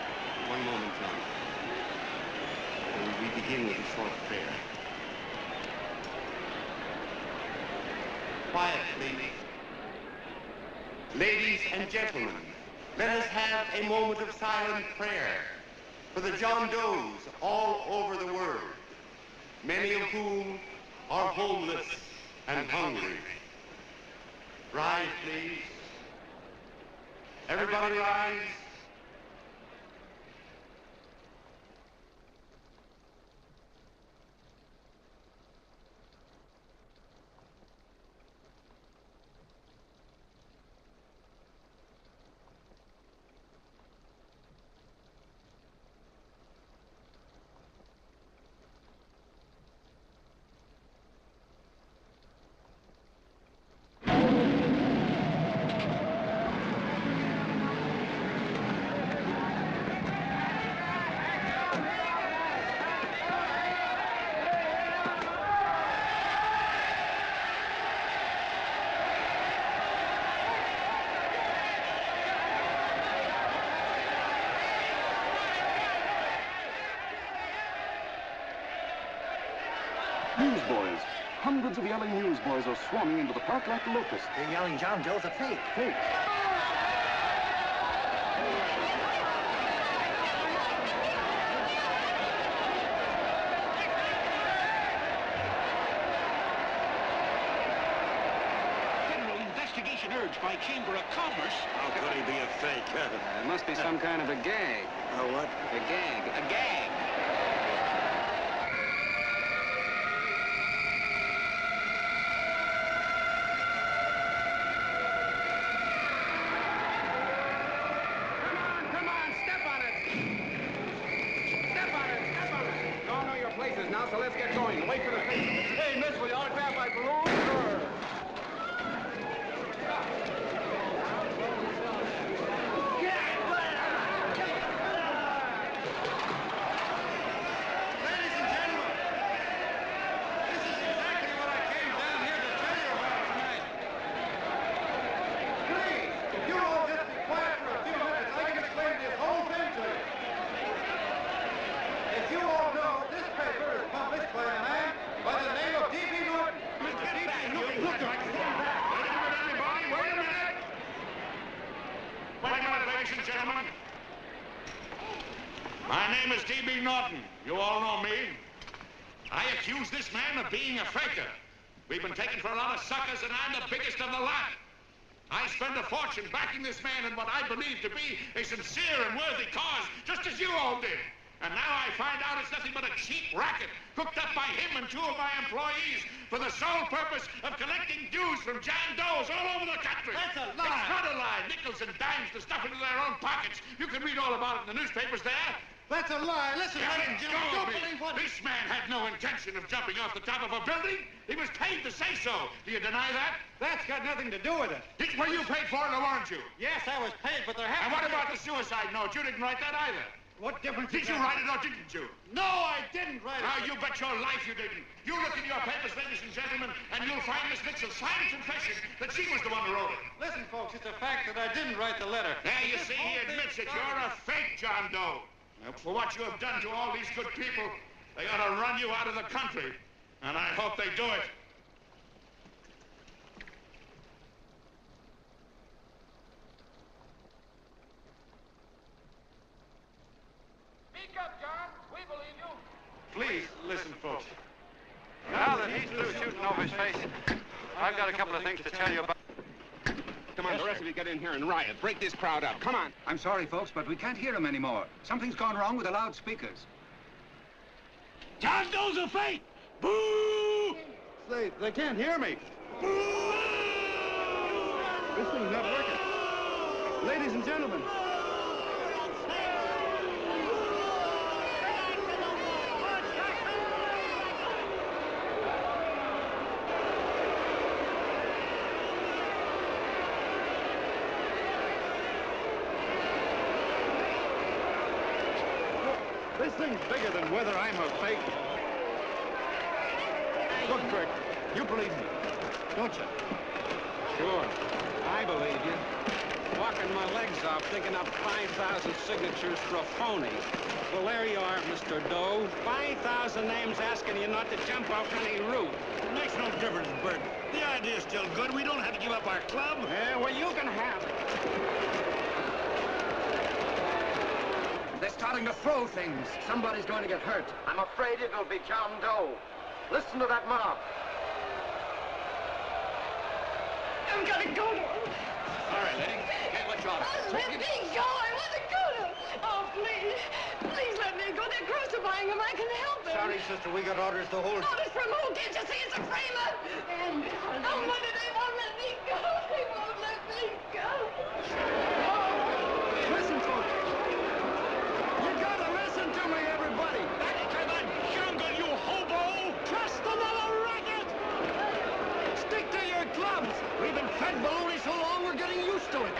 one moment, Tom. We begin with a short prayer. Quiet, please. Ladies and gentlemen, let us have a moment of silent prayer for the John Does all over the world, many of whom are homeless and hungry. Rise, please. Everybody rise. Newsboys. Hundreds of yelling newsboys are swarming into the park like locusts. They're yelling John Doe's a fake. Fake. General investigation urged by Chamber of Commerce. How could he be a fake? It must be some kind of a gag. A what? A gag. A gag. now, so let's get going. Wait for the paper. Hey, miss, will you autograph my balloon? Sure. My name is D.B. Norton. You all know me. I accuse this man of being a faker. We've been taken for a lot of suckers, and I'm the biggest of the lot. I spent a fortune backing this man in what I believe to be a sincere and worthy cause, just as you all did. And now I find out it's nothing but a cheap racket cooked up by him and two of my employees for the sole purpose of collecting dues from John Does all over the country. That's a lie. It's not a lie. Nickels and dimes to stuff into their own pockets. You can read all about it in the newspapers there. That's a lie. Listen, Let Jim, go don't of me. believe what... This man had no intention of jumping off the top of a building. He was paid to say so. Do you deny that? That's got nothing to do with it. Were you paid for it or weren't you? Yes, I was paid, but there happened... And what about the suicide note? You didn't write that either. What difference Did you write it or didn't you? No, I didn't write it. Now, you bet your life you didn't. You look in your papers, ladies and gentlemen, and you'll find Miss Nixon's signed confession that she was the one who wrote it. Listen, folks, it's a fact that I didn't write the letter. There, you see, he admits it. You're a fake John Doe. Now, for what you have done to all these good people, they ought to run you out of the country. And I hope they do it. Speak up, John. We believe you. Please, listen, folks. Now that he's through shooting over his face, I've got a couple of things to tell you about. Come on, the rest of you get in here and riot. Break this crowd up. Come on. I'm sorry, folks, but we can't hear him anymore. Something's gone wrong with the loudspeakers. John Doe's a fake! Boo! They can't hear me. Boo! This thing's not working. Ladies and gentlemen. This thing's bigger than whether I'm a fake. Look, Kurt, you believe me, don't you? Sure, I believe you. Walking my legs off, digging up 5,000 signatures for a phony. Well, there you are, Mr. Doe. 5,000 names asking you not to jump off any roof. It makes no difference, Bert. The idea's still good. We don't have to give up our club. Yeah, well, you can have it. They're starting to throw things. Somebody's going to get hurt. I'm afraid it'll be John Doe. Listen to that mob. I've got to go to him. All right, lady. Can't let you out. Let me go. I want to go to him. Oh, please. Please let me go. They're crucifying him. I can help him. Sorry, sister. We got orders to hold... Orders from who? Can't you see it's a framer? And oh, Mother, they won't let me go. They won't let me go. Listen, folks. You gotta listen to me, everybody. Back to the jungle, you hobo. Trust another racket. Stick to your clubs. We've been fed baloney so long, we're getting used to it.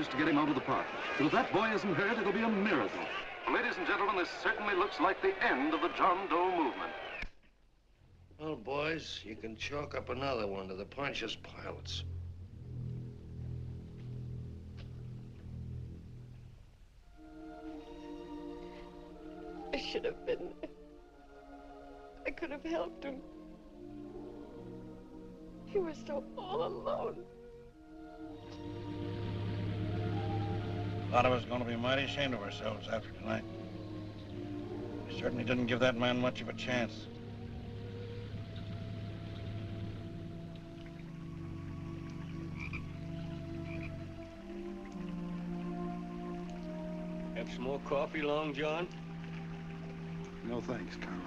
To get him out of the park. But if that boy isn't hurt, it'll be a miracle. Ladies and gentlemen, this certainly looks like the end of the John Doe movement. Well, boys, you can chalk up another one to the Pontius pilots. I should have been there. I could have helped him. He was so all alone. A lot of us are going to be mighty ashamed of ourselves after tonight. We certainly didn't give that man much of a chance. Have some more coffee, Long John? No thanks, Carl.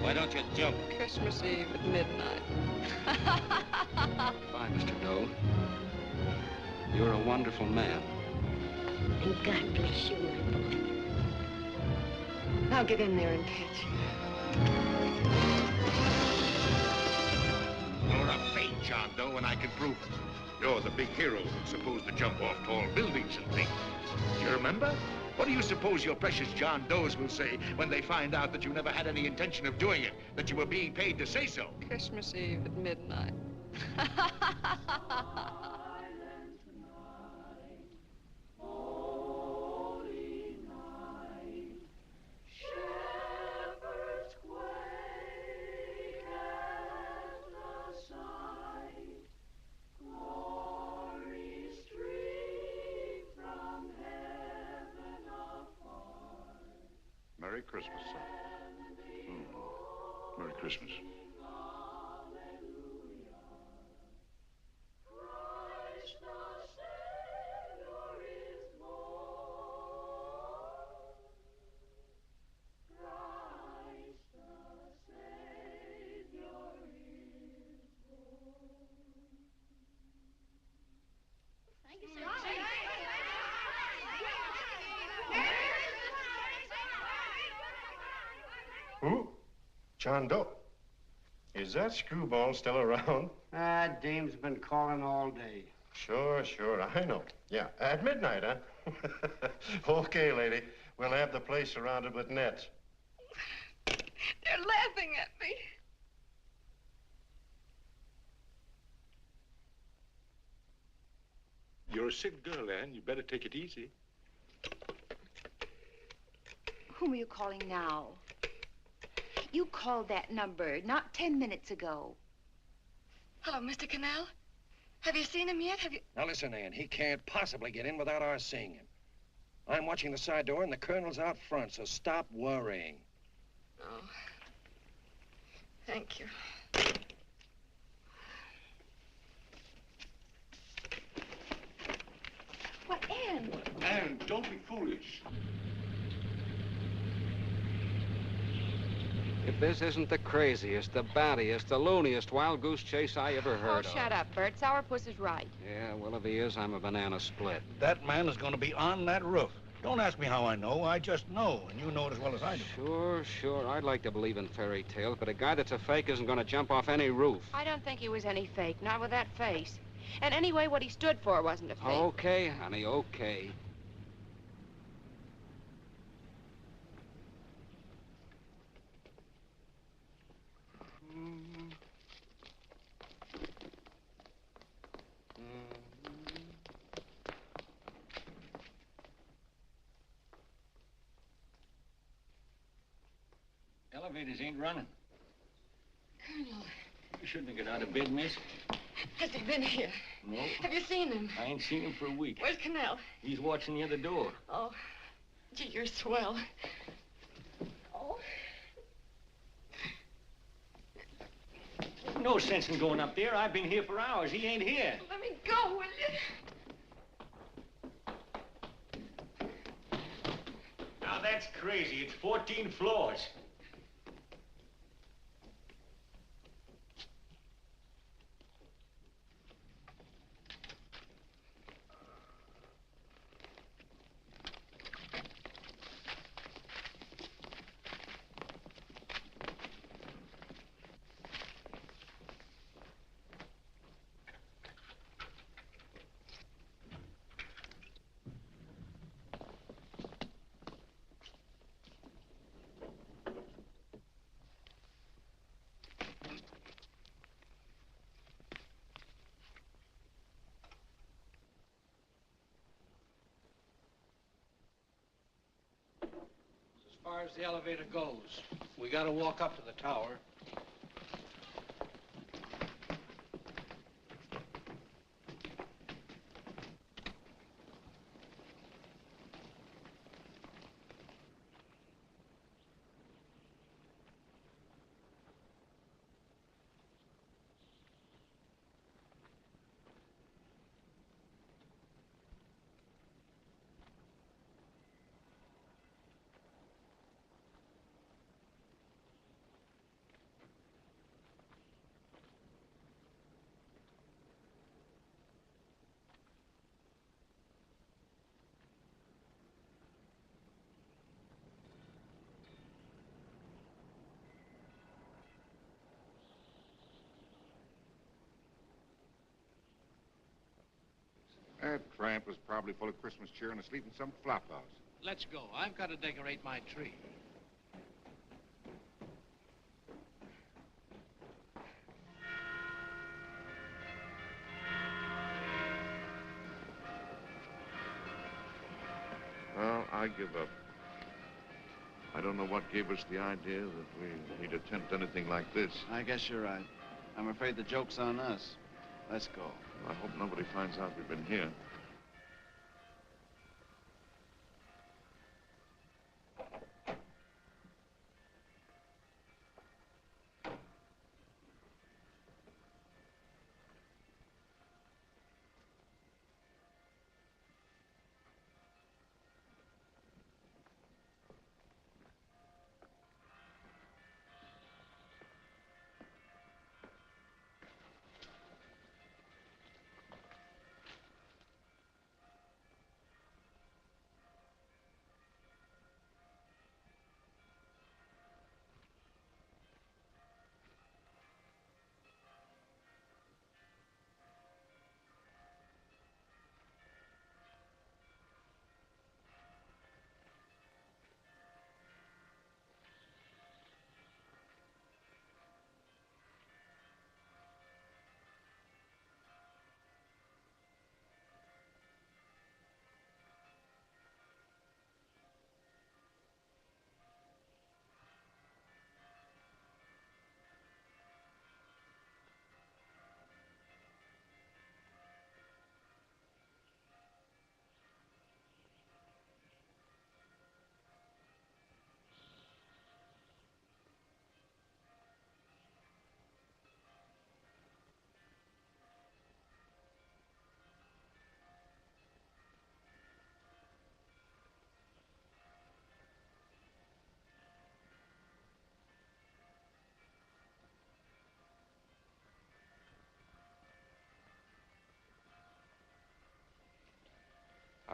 Why don't you jump? Christmas Eve at midnight. Bye, Mr. Doe. You're a wonderful man. And God bless you, my boy. Now get in there and catch. You're a fake, John Doe, and I can prove it. You're the big hero who's supposed to jump off tall buildings and things. Do you remember? What do you suppose your precious John Does will say when they find out that you never had any intention of doing it, that you were being paid to say so? Christmas Eve at midnight. Merry Christmas, son. Merry Christmas. Who? John Doe. Is that screwball still around? Ah, Dame's been calling all day. Sure, I know. Yeah, at midnight, huh? Okay, lady. We'll have the place surrounded with nets. They're laughing at me. You're a sick girl, Anne. You better take it easy. Whom are you calling now? You called that number not 10 minutes ago. Hello, Mr. Cannell. Have you seen him yet? Now listen, Ann, he can't possibly get in without our seeing him. I'm watching the side door and the colonel's out front, so stop worrying. Oh. Thank you. What, Ann? Anne, don't be foolish. If this isn't the craziest, the battiest, the looniest wild goose chase I ever heard of. Oh, shut up, Bert. Sourpuss is right. Yeah, well, if he is, I'm a banana split. That man is going to be on that roof. Don't ask me how I know. I just know, and you know it as well as I do. Sure. I'd like to believe in fairy tales, but a guy that's a fake isn't going to jump off any roof. I don't think he was any fake, not with that face. And anyway, what he stood for wasn't a fake. Okay, honey, okay. Elevators ain't running. Colonel, You shouldn't have got out of bed, miss. has he been here? No. Have you seen him? I ain't seen him for a week. Where's Cannell? He's watching the other door. Oh, gee, you're swell. Oh. No sense in going up there. I've been here for hours. He ain't here. Let me go, will you? Now, that's crazy. It's 14 floors. far as the elevator goes. We gotta walk up to the tower. That tramp was probably full of Christmas cheer and asleep in some flop house. Let's go. I've got to decorate my tree. Well, I give up. I don't know what gave us the idea that we need attempt anything like this. I guess you're right. I'm afraid the joke's on us. Let's go. I hope nobody finds out we've been here.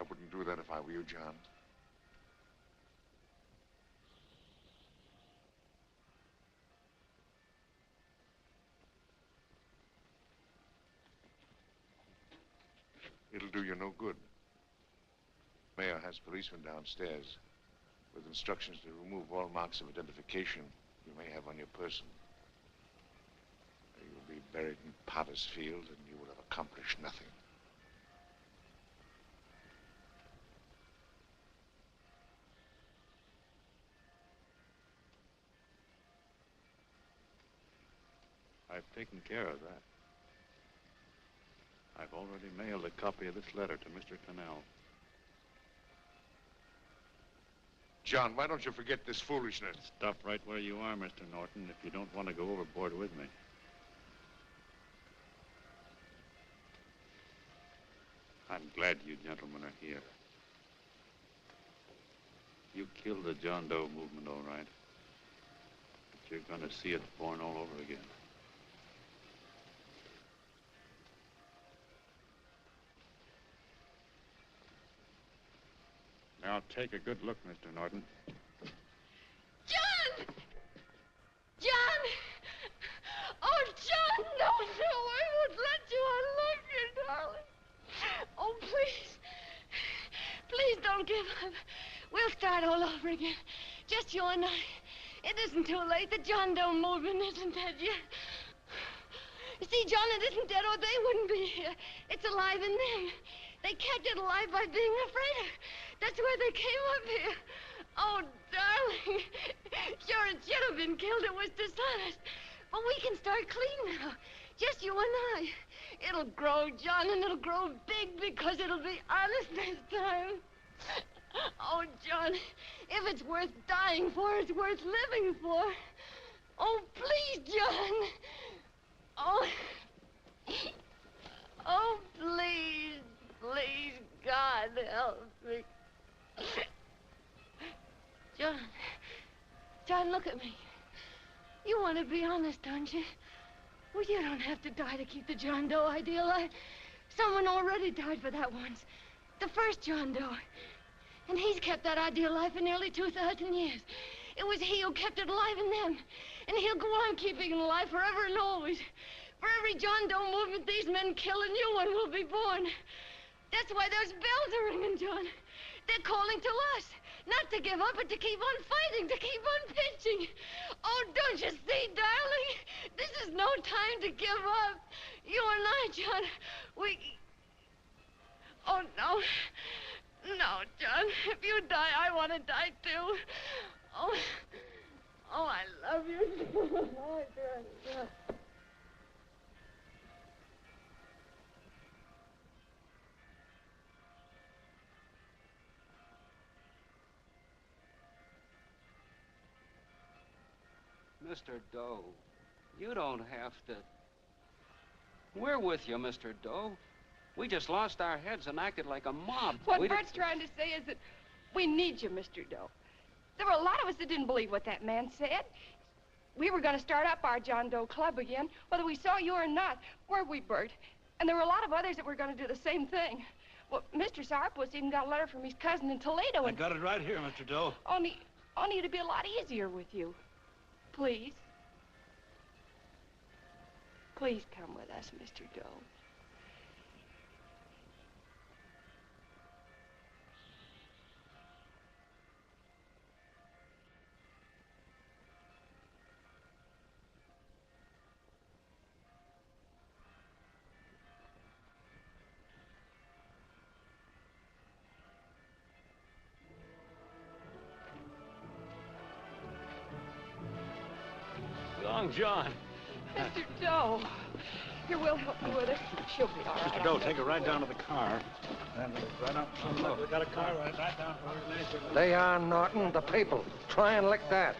I wouldn't do that if I were you, John. It'll do you no good. Mayor has policemen downstairs with instructions to remove all marks of identification you may have on your person. You'll be buried in Potter's Field and you will have accomplished nothing. I've taken care of that. I've already mailed a copy of this letter to Mr. Cannell. John, why don't you forget this foolishness? Stop right where you are, Mr. Norton, if you don't want to go overboard with me. I'm glad you gentlemen are here. You killed the John Doe movement, all right. But you're going to see it born all over again. Now, take a good look, Mr. Norton. John! John! Oh, John, no, I won't let you. I love you, darling. Oh, please. Please don't give up. We'll start all over again. Just you and I. It isn't too late. The John Doe movement isn't dead yet. You see, John, it isn't dead or they wouldn't be here. It's alive in them. They kept it alive by being afraid of it. That's why they came up here. Oh, darling. Sure, it should have been killed. It was dishonest. But we can start clean now. Just you and I. It'll grow, John, and it'll grow big because it'll be honest this time. Oh, John, if it's worth dying for, it's worth living for. Oh, please, John. Oh. Oh, please, please, God, help me. John, look at me. You want to be honest, don't you? Well, you don't have to die to keep the John Doe idea alive. Someone already died for that once. The first John Doe. And he's kept that idea alive for nearly 2,000 years. It was he who kept it alive in them. And he'll go on keeping it alive forever and always. For every John Doe movement these men kill, a new one will be born. That's why those bells are ringing, John. They're calling to us. Not to give up, but to keep on fighting, to keep on pitching. Oh, don't you see, darling? This is no time to give up. You and I, John, we... Oh, no. No, John. If you die, I want to die, too. Oh, I love you. Oh, John. Mr. Doe, you don't have to... We're with you, Mr. Doe. We just lost our heads and acted like a mob. What Bert's trying to say is that we need you, Mr. Doe. There were a lot of us that didn't believe what that man said. We were going to start up our John Doe Club again, whether we saw you or not. Weren't we, Bert? And there were a lot of others that were going to do the same thing. Well, Mr. Sourpuss even got a letter from his cousin in Toledo. I got it right here, Mr. Doe. Only it'd be a lot easier with you. Please. Please come with us, Mr. Doe. Long John. Mr. Doe. Here, we'll help you with it. She'll be all right. Mr. Doe, take her right down to the car. And right up. Look, we got a car right down. They are Norton, the people. Try and lick that.